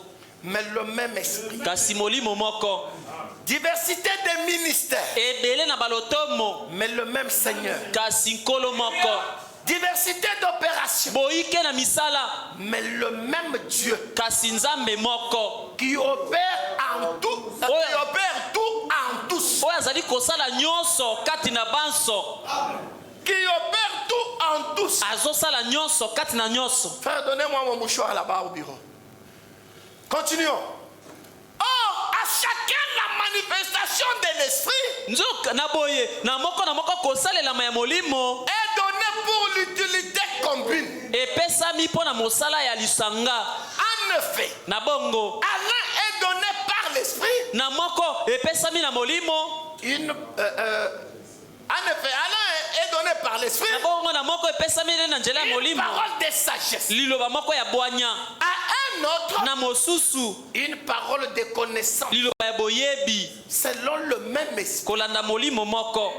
mais le même esprit. kasi molimo moko. Diversité des ministères, ebele na balotomo mais le même Seigneur. kasi nkolo moko. Diversité d'opérations, boyike na misala mais le même Dieu kasi nzambe moko qui opère en tout, qui opère tout en tous, oyo azali kosala nyonso kati na banso, qui opère tout en tous. azosala nyonso kati na nyonso. Frère, donnez-moi mon mouchoir là-bas au bureau. Continuons. Or, à chacun la manifestation de l'esprit nzoka na boye na moko kosalelama ya molimo est donnée pour l'utilité commune. epesami mpo na mosala ya lisanga. En effet, na bongo à l'un est donné par l'esprit na moko epesami na molimo. En effet, à l'un est donné par l'esprit na bongo na moko epesami na nzela ya une molimo parole de sagesse. liloba moko ya bwanya. À un autre, na mosusu une parole de connaissance liloba ya boyebi selon le même esprit. kolanda molimo moko.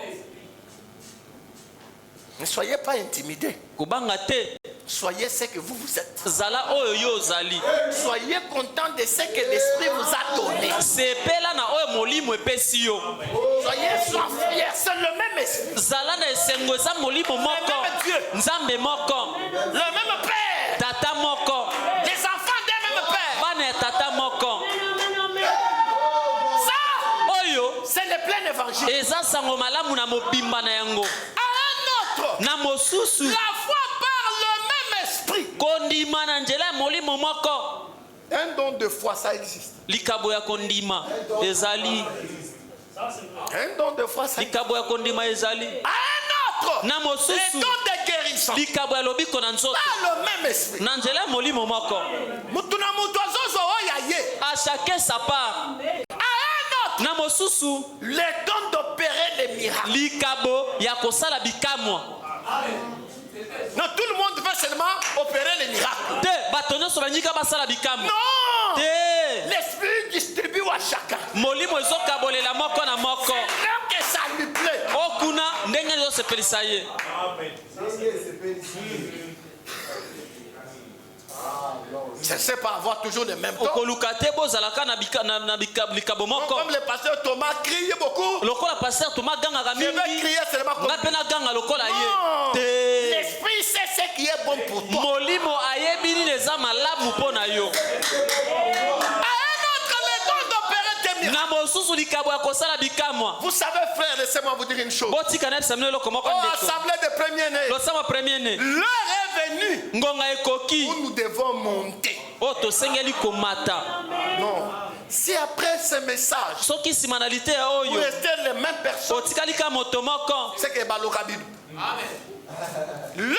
Ne soyez pas intimidés. kubanga te, Soyez ce que vous êtes. zala oyo yo ozali. Soyez content de ce que l'esprit vous a donné. sepela na oyo molimo epesi yo. Soyez fiers. C'est le même esprit. zala na esengo eza molimo moko, nzambe moko, Le même Père. tata moko, Les enfants d'un même Père. bana ya tata moko. Ça, oyo c'est le plein évangile. eza sango malamu na mobimba na yango. À un autre, na mosusu la foi par le même esprit. kondima na nzela ya molimo moko. Un don de foi, ça existe. likabo ya kondima ezali. Un don de foi, ça existe. likabo ya kondima ezali. À un autre, na les mosusu dons de guérison. likabo ya lobiko na nzoto Par le même esprit. na nzela ya molimo moko. Mutu na mutu azozo oyo aye. à chacun sa part. À un autre, na mosusu les dons d'opérer des miracles. likabo ya kosala bikamwa. Non, tout le monde veut seulement opérer les miracles. te bato nyonso banyika basala bikamwa Non! te. L'esprit distribue à chacun. molimo ezokabolela moko na moko. Même que ça lui plaît. okuna ndenge ezosepelisa ye. Cherchez pas à avoir toujours les mêmes dons. okoluka te bozalaka na likabo moko. Comme le pasteur Thomas crie beaucoup. lokola paster toma gangaka Je vais mingi crier seulement comme nga mpe naganga lokola Non. ye te. L'esprit sait ce qui est bon pour toi. molimo ayebi nini eza malamu mpo na yo. À un autre, le don d'opérer des miracles. na mosusu likabo ya kosala bikamwa. Vous savez, frère, laissez-moi vous dire une chose. botika na yebisa mino eloko moko Oh, ndeko. assemblée de premier-nés. losama premier ne L'heure est venue ngonga ekoki où nous devons monter. oyo tosengeli komata. Non. Si après ce message, soki nsima na lite ya vous oyo restez les mêmes personnes, otikali ka moto moko, c'est que baloka bidu. L'heure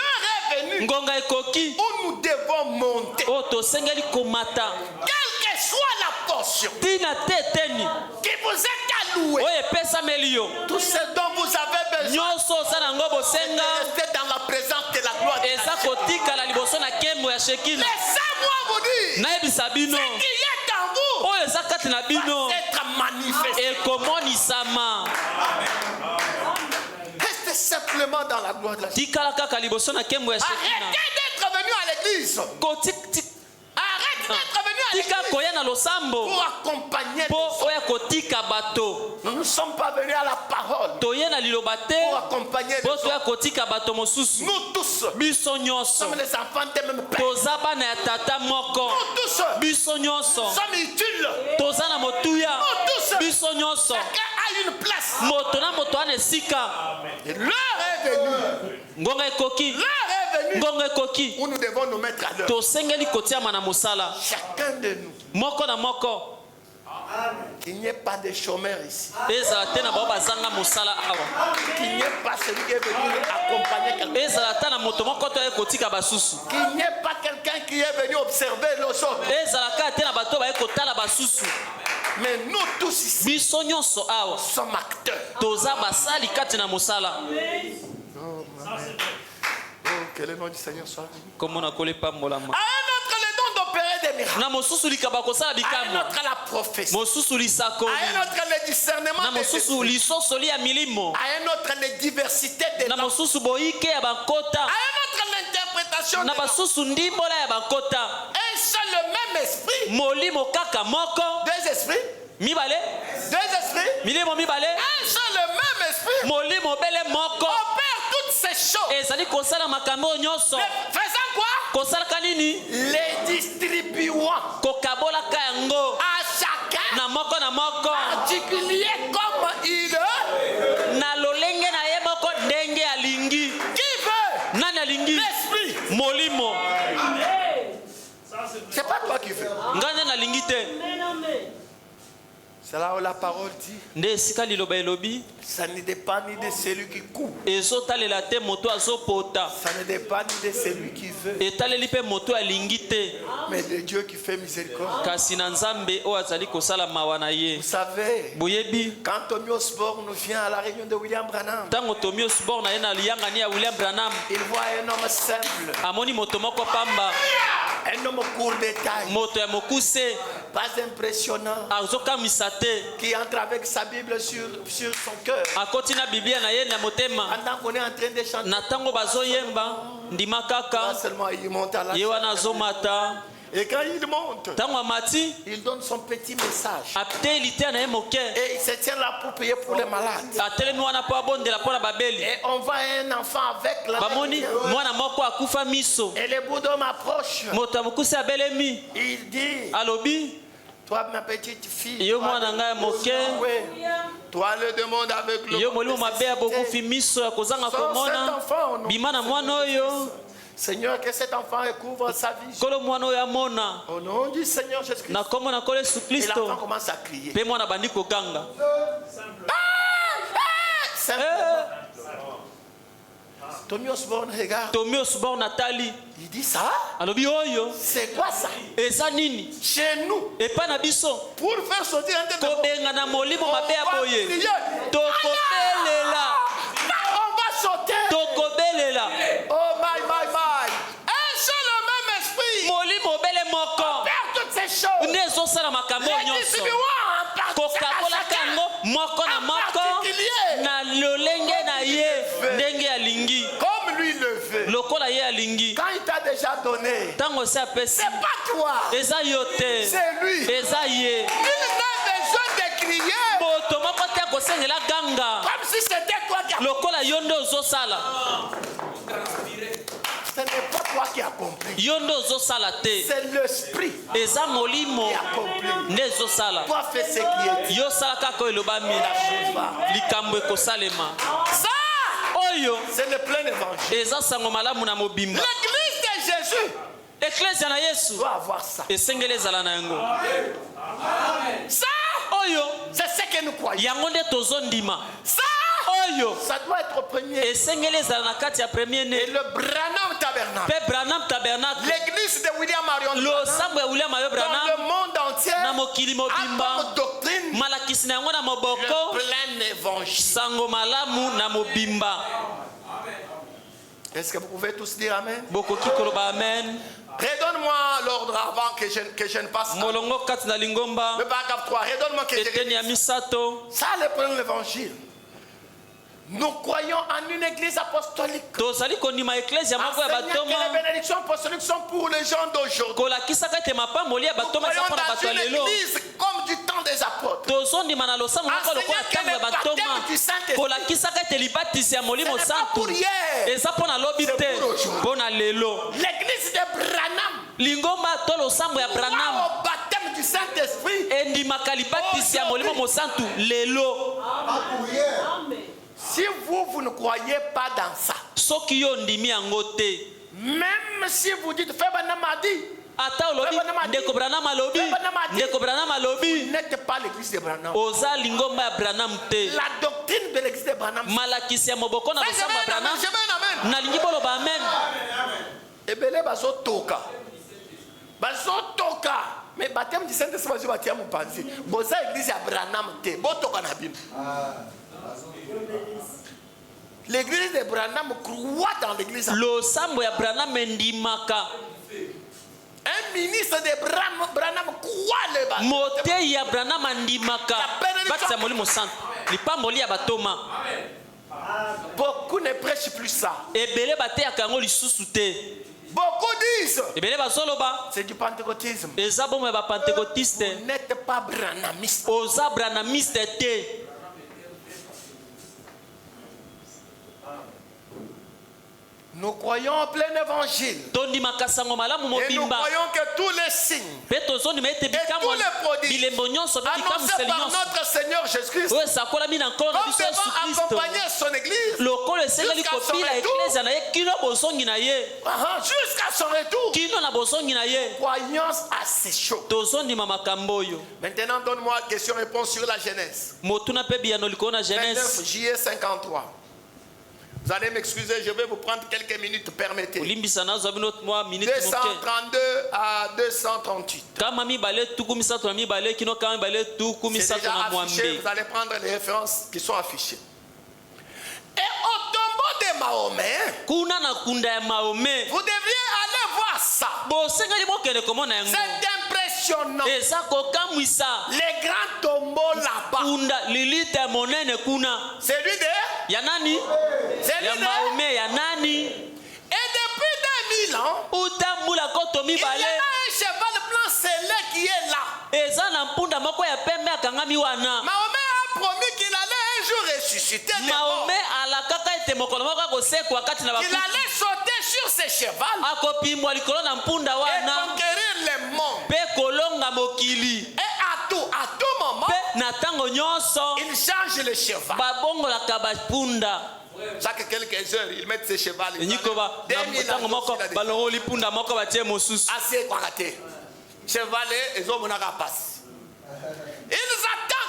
est venue ngonga ekoki où nous devons monter. oyo tosengeli komata. Quelle que soit la portion tina te eteni qui vous est allouée, oyo epesameli yo, tout ce dont vous avez besoin, nyonso oza nango bosenga restez dans la présence de la gloire de eza Dieu. kotikala liboso na nkembo ya shekina. Laissez-moi vous dire, nayebisa bino ce qui est en vous oyo eza kati na bino va être manifesté. ekomonisama. Restez simplement dans la gloire de la Dieu. tikala kaka liboso na nkembo ya shekina. Arrêtez d'être d'être venu à l'église. Arrête d'être venu à l'église pour accompagner les autres. Nous ne sommes pas venus à la parole pour accompagner les autres. Nous tous sommes les enfants des mêmes pères. Nous tous sommes utiles. Nous tous, chacun a une place. Et l'heure est venue. L'heure est venue où nous devons nous mettre à l'heure. Chacun de nous. Qu'il n'y ait pas de chômeurs ici. Qu'il n'y ait pas celui qui est venu accompagner quelqu'un. Qu'il n'y ait pas quelqu'un qui est venu observer les autres. Mais nous tous ici sommes acteurs. Oh, que le nom du Seigneur soit béni. À un autre, le don d'opérer des miracles. À un autre, la prophétie. À un autre, le discernement des esprits. À un autre, les diversités des langues. À un autre, l'interprétation des langues. Un seul le même esprit. Deux esprits. Deux esprits. Un seul le même esprit. Opère toutes ces choses. Faisant quoi? Les distribuant à chacun particulier comme il veut. Qui veut? L'esprit. C'est pas toi qui veux. C'est là où la parole dit. Ça ne dépend ni de celui qui court. Ça ne dépend ni de celui qui veut. Mais de Dieu qui fait miséricorde. Vous savez, quand Tommy Osborne vient à la réunion de William Branham, il voit un homme simple. Un homme court de taille. Pas impressionnant. Qui entre avec sa Bible sur son cœur. Pendant qu'on est en train de chanter. Seulement il monte à la chaîne. Et quand il monte, il donne son petit message. Et il se tient là pour prier pour les malades. Et on voit un enfant avec la et le Bouddha m'approche. Il dit, toi ma petite fille, toi le demande avec le Seigneur, que cet enfant recouvre sa vie. Au nom du Seigneur Jésus-Christ. Et l'enfant commence à crier. Tommy Osborne regarde. Il dit ça. C'est quoi ça? Chez nous. Pour faire sortir un tel on va crier. On va sauter. Oh my. Un seul même esprit. Faire toutes ces choses. Les distribuants comme lui le veut. Quand il t'a déjà donné, c'est pas toi, c'est lui. Il n'a besoin de crier comme si c'était toi qui ce n'est pas toi qui as accompli. C'est l'esprit qui accomplit. Toi fais ce qui est dit. Ça, c'est le plein évangile. L'église de Jésus doit avoir ça. Ça, c'est ce que nous croyons. Ça doit être au premier. Et le Branham Tabernacle. L'église de William Marion dans le monde entier a comme doctrine le plein évangile. Est-ce que vous pouvez tous dire Amen? Redonne-moi l'ordre avant que je ne passe. Le paragraphe 3. Redonne-moi que je... Ça, le plein évangile. Nous croyons en une église apostolique. Tozali kondima ecclesia moko ya batoma. Que les bénédictions apostoliques sont pour les gens d'aujourd'hui. Kolakisaka ete mapamboli ya batoma eza mpona bato ya lelo. Comme du temps des apôtres. Tozondima na losambo moko lokola ntango ya batoma. Kolakisaka ete libatisi ya molimo santu eza mpona lobi te mpona lelo. L'église de Branham. Lingomba to losambo ya Branham. Au baptême du Saint-Esprit. Endimaka libatisi ya molimo mosantu lelo. Si vous ne croyez pas dans ça, même si vous dites fais Branham a dit, vous n'êtes pas l'église de Branham. La doctrine de l'église de Branham. Et bien là, bazotoka. Mais baptême du Saint-Esprit, je vais dire mon pensée. Boza église à Branham te, botoka na Bible. L'église de Branham croit dans l'église. Lo sambo ya Branham ndimaka. Un ministre de Branham croit le baptême. Mote ya Branham ndimaka. Batisa molimo santo. Lipamboli ya batoma. Beaucoup ne prêchent plus ça. Ebele bate ya kango lisusu te. Beaucoup disent c'est du pentecôtisme. Vous n'êtes pas branhamiste. Oza branhamiste te. Nous croyons en plein évangile. Et nous croyons que tous les signes et tous les prodiges annoncés par notre Seigneur Jésus-Christ devant accompagner son église jusqu'à son retour. Croyance à ces choses. Maintenant, donne-moi question-réponse sur la Genèse. 29 juillet 53. Vous allez m'excuser, je vais vous prendre quelques minutes, permettez. 232 à 238. C'est déjà affiché, vous allez prendre les références qui sont affichées. Et au tombeau de Mahomet, vous devriez aller voir ça. C'est impressionnant. Les grands tombeaux là-bas. C'est lui de Yanani. Mahomet Yanani. Et depuis 2000 ans, il y a un cheval blanc scellé qui est là. Mahomet a promis qu'il allait un jour ressusciter des morts. Il allait sauter sur ce cheval et conquérir les mondes. Et à tout moment, il change le cheval. Chaque quelques heures, ils mettent ce cheval. Ils attendent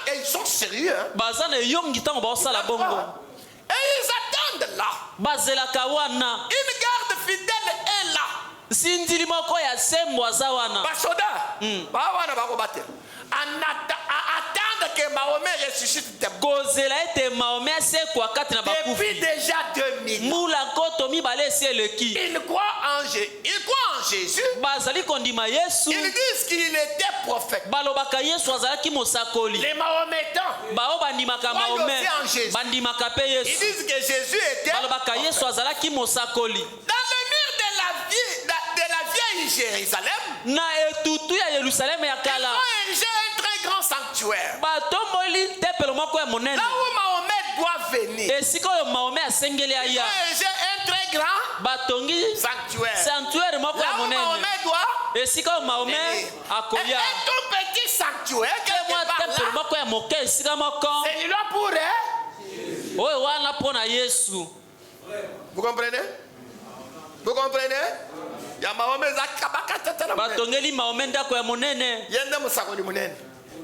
et ils sont sérieux. Et ils attendent là. Une garde fidèle est là. Attendre que Mahomet ressuscite depuis déjà 2000 ans. Ils croient en Jésus. Ils disent qu'il était prophète. Les Mahométans croient aussi en Jésus. Ils disent que Jésus était prophète. Dans le mur de la vieille Jérusalem, ils ont érigé un très grand sanctuaire. Là où Mahomet doit venir, ils ont érigé un très grand sanctuaire. Là où Mahomet doit venir. Et un tout petit sanctuaire quelque part là, c'est là pour vous comprenez? Vous comprenez? Ya Mahomet batongeli Mahomet ndako ya monene. Yenda musakoli munene.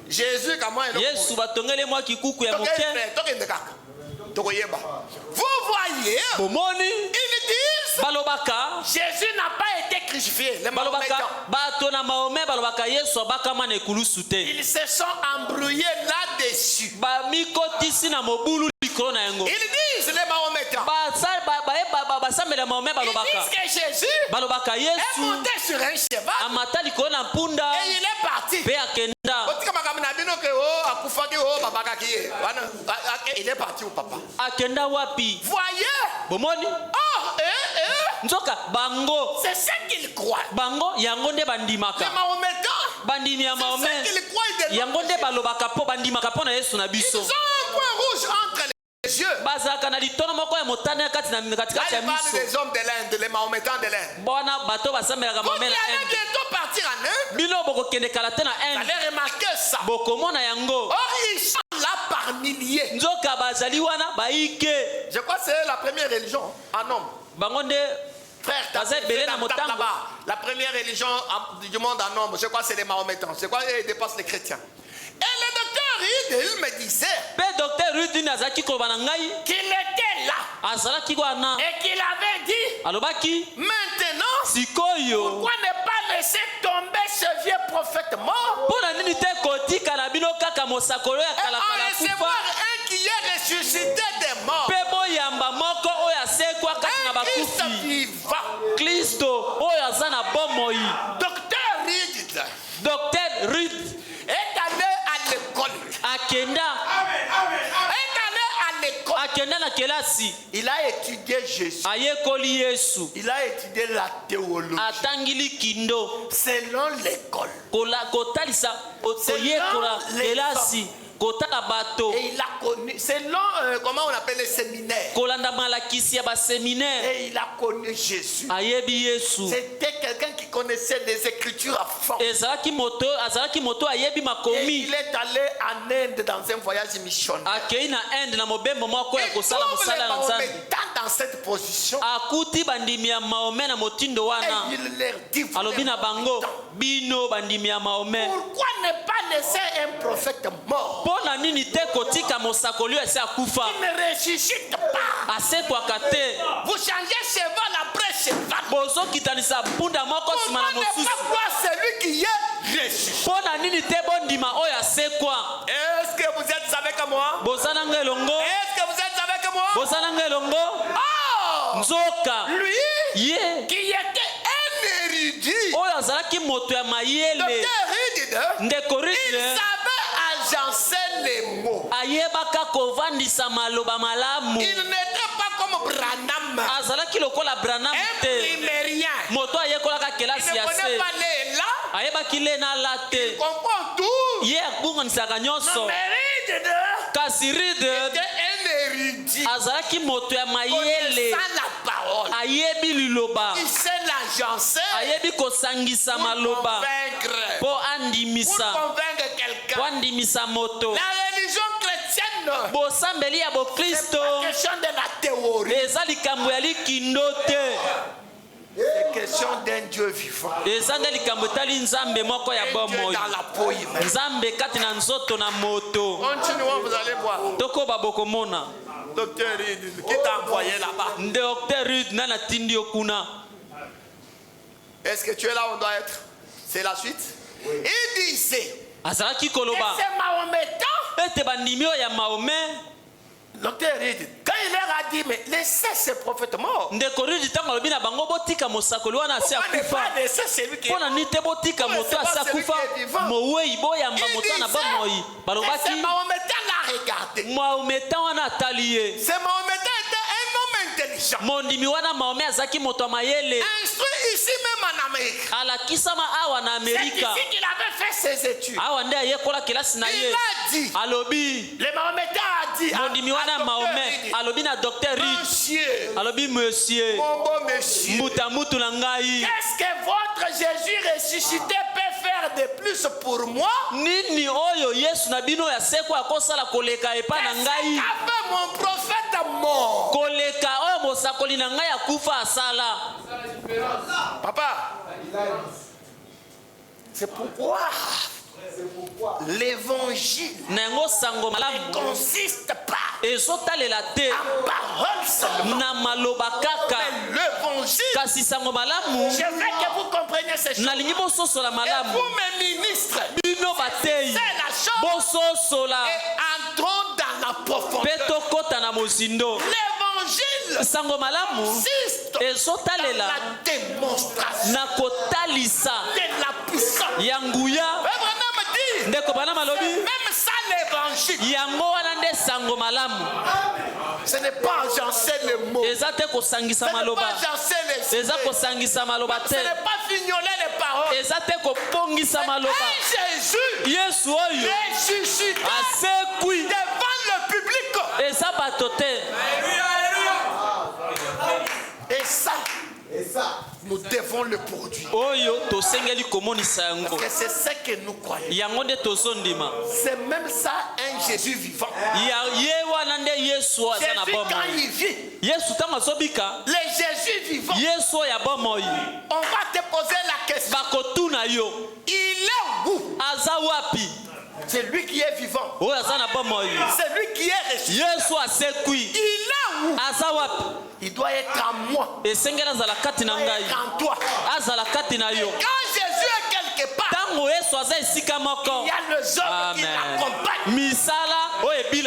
Jésus comment est Yesu batongeli mwa kikuku ya moke. Vous voyez? Ils disent balobaka Jésus n'a pas été crucifié. Les Mahométans. Ils se sont embrouillés là-dessus. Ils disent les Mahométans. Ils disent que Jésus est monté sur un cheval et il est parti. Il est parti au papa. Akenda wapi? Voyez. Bomoni? Nzoka bango. C'est ce qu'il croit. Bango yango nde bandimaka. Les Mahométans. Bandimi ya Mahomet. C'est ce qu'il croit de yango nde balobaka po bandimaka po na Yesu na biso. Ils ont un point rouge entre les yeux. Bazaka na litono moko ya motane kati na katikati ya miso. Là, il parle des hommes de l'Inde, les Mahométans de l'Inde. Bona bato basamelaka Vous Mahomet allez na Inde. bientôt partir en Inde. Bino boko kende kala te na Vous Inde. allez remarquer ça. Boko mona yango. Or, ils sont là par milliers. Nzoka bazali wana baike. Je crois que c'est la première religion en homme. Bango nde Frère, là-bas. La première religion du monde en nombre, je crois que c'est les Mahométans. Je crois qu'ils dépassent les chrétiens. Et le docteur Reed, il me disait qu'il était là et qu'il avait dit maintenant, pourquoi ne pas laisser tomber ce vieux prophète mort et en recevoir un qui est ressuscité des morts. Un Christ vivant. Docteur Reed est allé à l'école. Il a étudié Jésus. Il a étudié la théologie. Selon l'école. Et il a connu, selon comment on appelle les séminaires. Et il a connu Jésus. C'était quelqu'un qui connaissait les Écritures à fond. Et il est allé en Inde dans un voyage missionnaire. Il trouve les Mahométans dans cette position. Et il leur dit, pourquoi ne pas laisser un prophète mort qui ne ressuscite pas? Vous changez cheval après cheval. Pourquoi ne pas voir celui qui est ressuscité? Est-ce que vous êtes avec moi? Est-ce que vous êtes avec moi? Oh! Lui qui était un érudit. Docteur Reed, il savait agencer les mots. Il n'était pas comme Branham. Imprimérien. Il ne connaît pas les là. Il comprend tout. Mais Reed était un érudit. Connaissant la parole. Il sait l'agencer pour convaincre quelqu'un. La religion chrétienne, c'est pas question de la théorie. C'est question d'un Dieu vivant. Un Dieu dans la peau humaine. Continuons, vous allez voir. Docteur Reed, qui t'a envoyé là-bas? Est-ce que tu es là où on doit être? C'est la suite. Il disait, et c'est Mahométan. Docteur Reed, quand il leur a dit, mais laissez ce prophète mort. Pourquoi ne pas laisser celui qui est mort? Il c'est Mahométan l'a regardé. C'est Mahométan était un homme intelligent. Instruit ici même en Amérique. C'est ici qu'il avait fait ses études. Il a dit, les Mahométans a dit à Docteur Reed, monsieur, mon beau monsieur, qu'est-ce que votre Jésus ressuscité peut faire de plus pour moi? Qu'est-ce qu'a fait mon prophète mort? Papa, c'est pourquoi l'évangile ne consiste pas en parole seulement. L'évangile, je veux que vous compreniez ces choses. Et vous, mes ministres, c'est la chose. Et entrons dans la profondeur. L'évangile consiste dans la démonstration de la puissance. même ça l'évangile. Ce n'est pas agencer les mots. Ce n'est pas agencer les idées. Ce n'est pas fignoler les paroles. Et Jésus ressuscité devant le public. Et ça, nous devons le produire. Parce que c'est ce que nous croyons. C'est même ça un Jésus vivant. Jésus quand il vit, le Jésus vivant, on va te poser la question. Il est où? C'est lui qui est vivant. C'est lui qui est ressuscité. Il est où? Il doit être en moi. Il doit être en toi. Quand Jésus est quelque part, il y a le hommes qui l'accompagnent. Il y a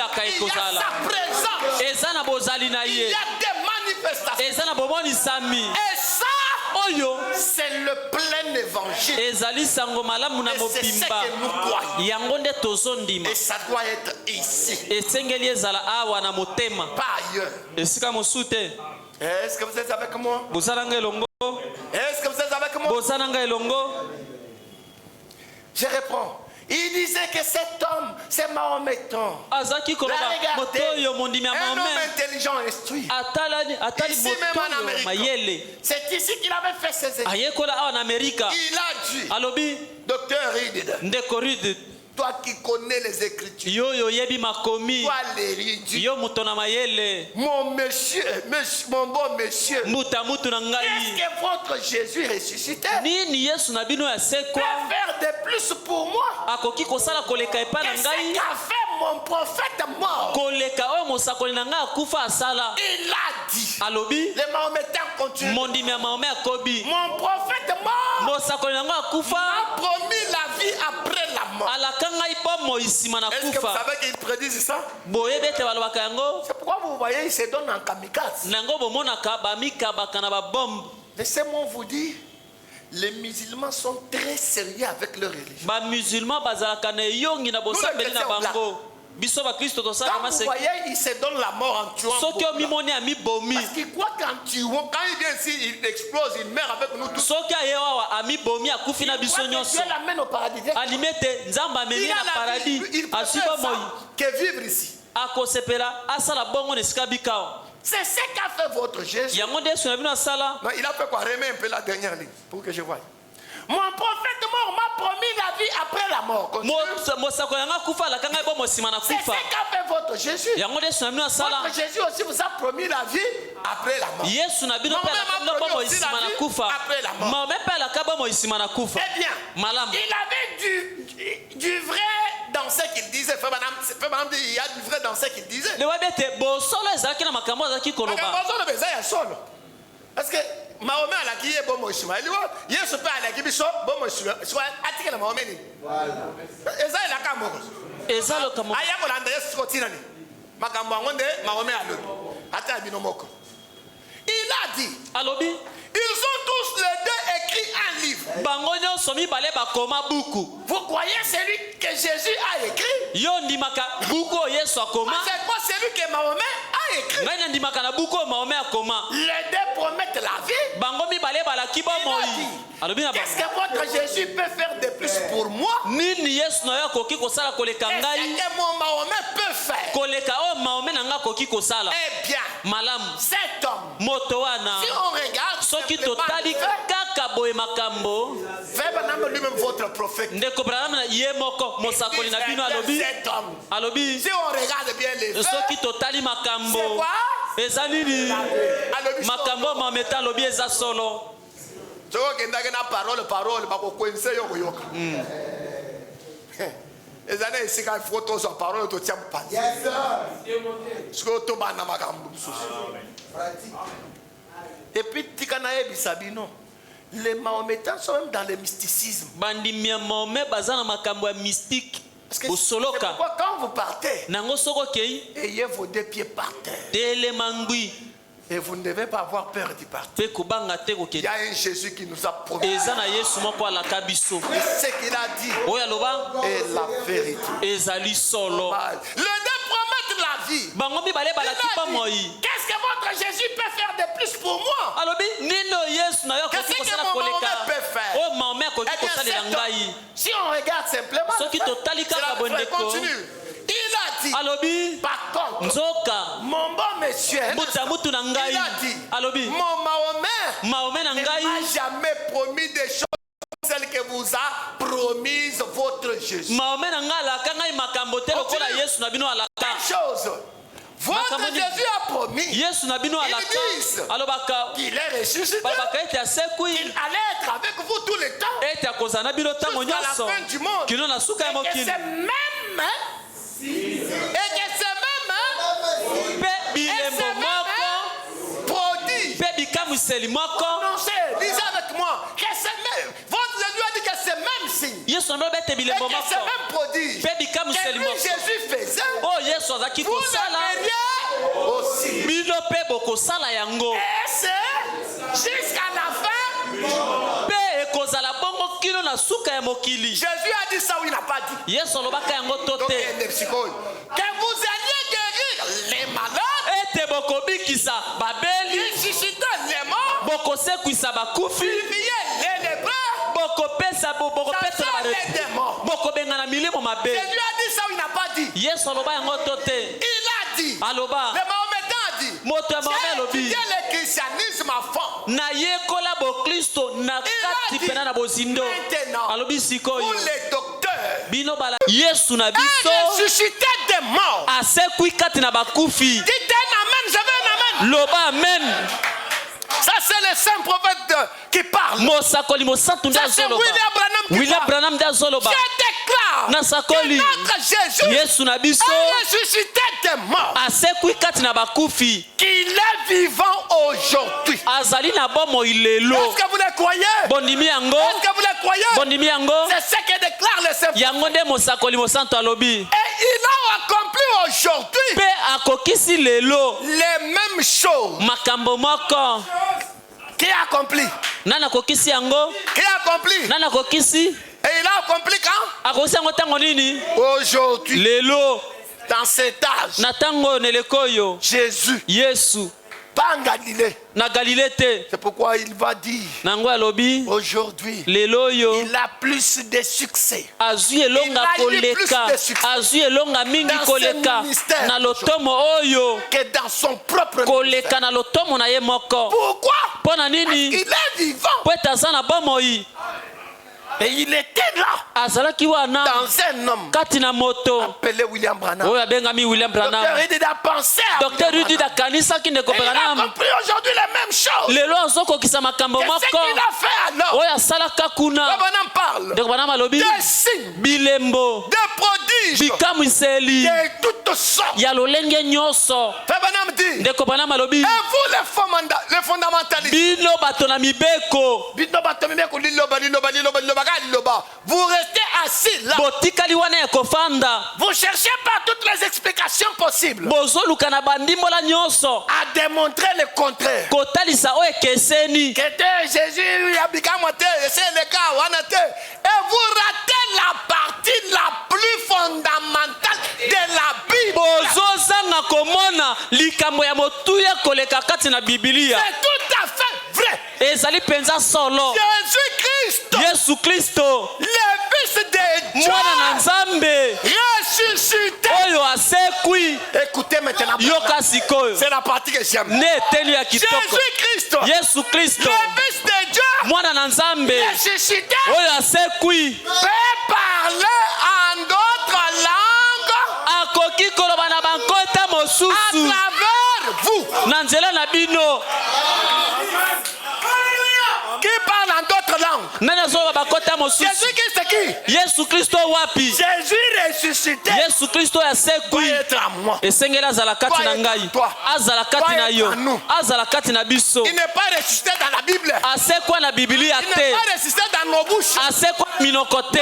sa présence. Il y a des manifestations. Et ça, c'est le plein évangile. Et c'est ce que nous croyons. Et ça doit être ici. Pas ailleurs. Est-ce que vous êtes avec moi? Est-ce que vous êtes avec moi? Je réponds. Il disait que cet homme, c'est Mahométan. Regardez, un homme intelligent instruit. Ici même en Amérique. C'est ici qu'il avait fait ses études. Il a dit, Docteur Reed, toi qui connais les Écritures, toi l'érudit, mon monsieur, mon bon monsieur, qu'est-ce que votre Jésus ressuscité peut faire de plus pour moi? Qu'est-ce qu'a fait mon prophète mort? Il a dit, les Mahométans continuent, mon prophète mort m'a promis la vie après la mort. Est-ce que vous savez qu'ils prédisent ça? C'est pourquoi vous voyez, ils se donnent en kamikaze. Laissez-moi vous dire, les musulmans sont très sérieux avec leur religion. Quand vous voyez, ils se donnent la mort en tuant. Parce qu'ils croient qu'en tuant, quand il vient ici, il explose, il meurt avec nous tous. Il croit que Dieu l'amène au paradis. Il préfère ça que vivre ici. C'est ce qu'a fait votre Jésus. Non, il a fait quoi? Remets un peu la dernière ligne pour que je voie. Mon prophète mort m'a promis la vie après la mort. C'est ce qu'a fait votre Jésus. Votre Jésus aussi vous a promis la vie après la mort. Après la mort. Eh bien, il avait du vrai dans ce qu'il disait. Il y a du vrai dans ce qu'il disait. Parce que Mahomet a la qui est bon moïsima. Il y a ce père à la qui est bon moïsima. Soit attiré le Mahomet. Voilà. Et ça, il a qu'à mourir. Et ça, le Cameroun. Aïe, on a un des scotinani. Makamouangonde, Mahomet a l'autre. Attends, binomoko. Il a dit. Alobi. Ils ont tous les deux écrit un livre. Vous croyez celui que Jésus a écrit? C'est quoi celui que Mahomet a écrit? Les deux promettent la vie. Il a dit, qu'est-ce que votre Jésus peut faire de plus pour moi? Qu'est-ce que mon Mahomet peut faire? Eh bien, cet homme, si on regarde, lui-même votre prophète. Cet homme, si on regarde bien les faits, c'est quoi? Et puis, les Mahométans sont même dans le mysticisme. Parce que c'est pourquoi quand vous partez, ayez vos deux pieds par terre. Et vous ne devez pas avoir peur d'y partir. Il y a un Jésus qui nous a promis. Ce qu'il a dit est la vérité. Le Dieu promet la vie. Qu'est-ce que votre Jésus peut faire de plus pour moi? Qu'est-ce que mon Mahomet peut faire? Si on regarde simplement, continue. Il a dit, par contre, mon bon monsieur, il a dit, mon Mahomet ne m'a jamais promis des choses celles que vous a promises votre Jésus. Chose. Votre Jésus a promis. Ils disent qu'il est ressuscité, qu'il allait être avec vous tout le temps, jusqu'à la fin du monde, et que c'est même prononcé, lisez avec moi, que c'est même, votre Jésus a dit que c'est même signe, et que c'est même prodige, que lui Jésus faisait, vous le feriez aussi, et c'est jusqu'à la fin. Jésus a dit ça ou il n'a pas dit? Donc, que vous alliez guérir les malades, ressusciter les morts, purifier les lépreux, chasser les démons. Jésus a dit ça ou il n'a pas dit? Il a dit. Le Mahométan a dit. J'ai étudié le christianisme à fond. Il a dit maintenant, pour les docteurs, il a ressuscité des morts. Dites un amen, je veux un amen. Ça c'est le saint prophète qui parle. Ça c'est William Branham qui parle. Je déclare que notre Jésus a ressuscité des morts. Qu'il est vivant aujourd'hui. Est-ce que vous le croyez? Est-ce que vous le croyez? C'est ce que déclare le saint prophète. Et il a accompli aujourd'hui les mêmes choses. Qui a accompli? Qui a accompli? Et il a accompli quand? Aujourd'hui. Dans cet âge. Jésus. Pas en Galilée. C'est pourquoi il va dire aujourd'hui il a plus de succès. Il a eu plus de succès dans ce ministère que dans son propre ministère. Pourquoi? Parce qu'il est vivant. Et il était là dans un homme appelé William Branham. Docteur Rudy a pensé à William Branham. Et il a compris aujourd'hui les mêmes choses. Qu'est-ce qu'il a fait alors? Branham parle des signes, des prodiges, de toutes sortes. Branham dit, et vous les fondamentalistes, vous restez assis là. Vous cherchez par toutes les explications possibles à démontrer le contraire. Que Jésus et vous ratez la partie la plus fondamentale de la Bible. C'est tout à fait vrai. Jésus-Christ, le Fils de Dieu, ressuscité. Écoutez maintenant. C'est la partie que j'aime. Jésus-Christ, le Fils de Dieu, ressuscité, peut parler en d'autres langues à travers vous. Qui parle en d'autres langues? Jésus-Christ c'est qui? Jésus ressuscité doit être à moi, doit être toi, doit être à nous. Il n'est pas ressuscité dans la Bible. Il n'est pas ressuscité dans nos bouches. Non,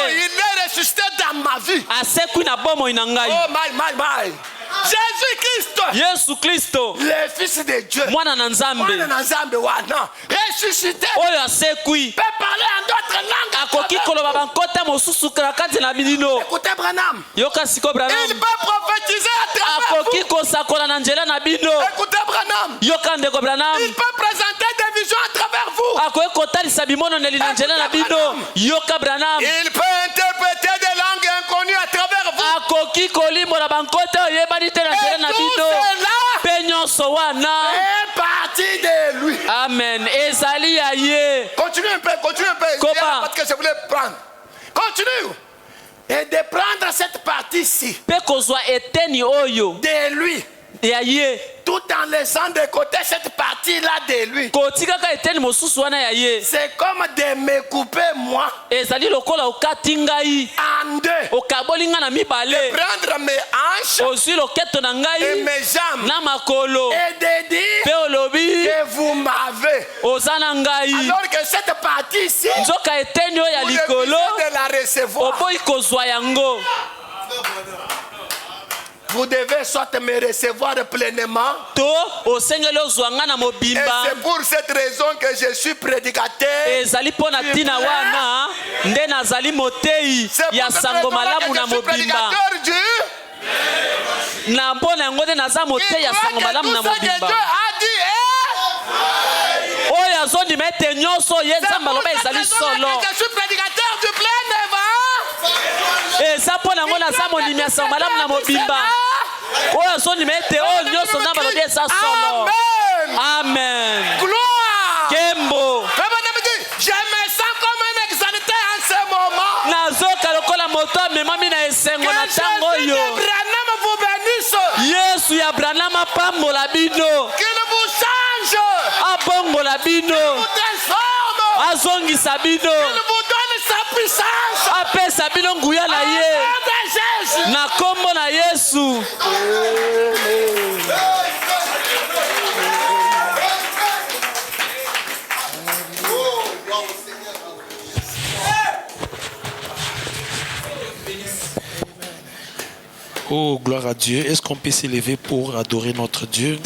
il est ressuscité dans dans ma vie. Oh my. Jésus-Christ, Yesu Kristo, le Fils de Dieu, mwana na Nzambe, ressuscité, oyo asekwi, peut parler en d'autres langues. akoki koloba bankota mosusu na kati na bilino. Écoutez Branham, yoka siko Branham, il peut prophétiser à travers akoki kosakola na nzela na bino. Écoutez Branham, yoka ndeko Branham, il peut présenter des visions à travers vous. akoki kotalisa bimononeli na nzela na bino. yoka Branham, il peut interpréter des langues inconnues à travers vous. akoki kolimbola bankota oyebani te na nzela na bino. Pe nyonso wana est parti de lui. Amen. Ezali ya ye. Continue un peu. Parce que je voulais prendre. Continue. Et de prendre cette partie-ci. Pe kozwa eteni oyo de lui. ya ye. Tout en laissant de côté cette partie-là de lui. Kotikaka eteni mosusu wana ya ye. C'est comme de me couper moi. Ezali lokola okati ngai en deux. Okaboli nga na mibale. De prendre mes hanches. Ozwi loketo na ngai et mes jambes. Na makolo. Et de dire pe olobi que vous m'avez. Oza na ngai. Alors que cette partie ici. Nzoka eteni oyo ya likolo. Vous devez de la recevoir. Oboyi kozwa yango. Vous devez soit me recevoir pleinement. Et c'est pour cette raison que je suis prédicateur. C'est pour cette raison que je suis prédicateur du. Na mbona ngode naza mote ya sango malamu na mobimba. Oya zoni mete nyonso yezamba loba ezali solo. Je suis prédicateur du plein évangile. Eza pona ngona za mondimi ya sango malamu na mobimba. Oya zoni mete o nyonso na balobi eza solo. Amen. Gloire. Kembo. Je me sens comme un exalté en ce moment. Nazoka lokola moto amemami na esengo na tango yo. Yesu ya Branham apambola bino. Qu'il vous change. Abongola bino. Qu'il vous transforme. Azongisa bino. Qu'il vous donne sa puissance. Apesa bino nguya na ye. Na kombo na Yesu. Oh, gloire à Dieu. Est-ce qu'on peut s'élever pour adorer notre Dieu?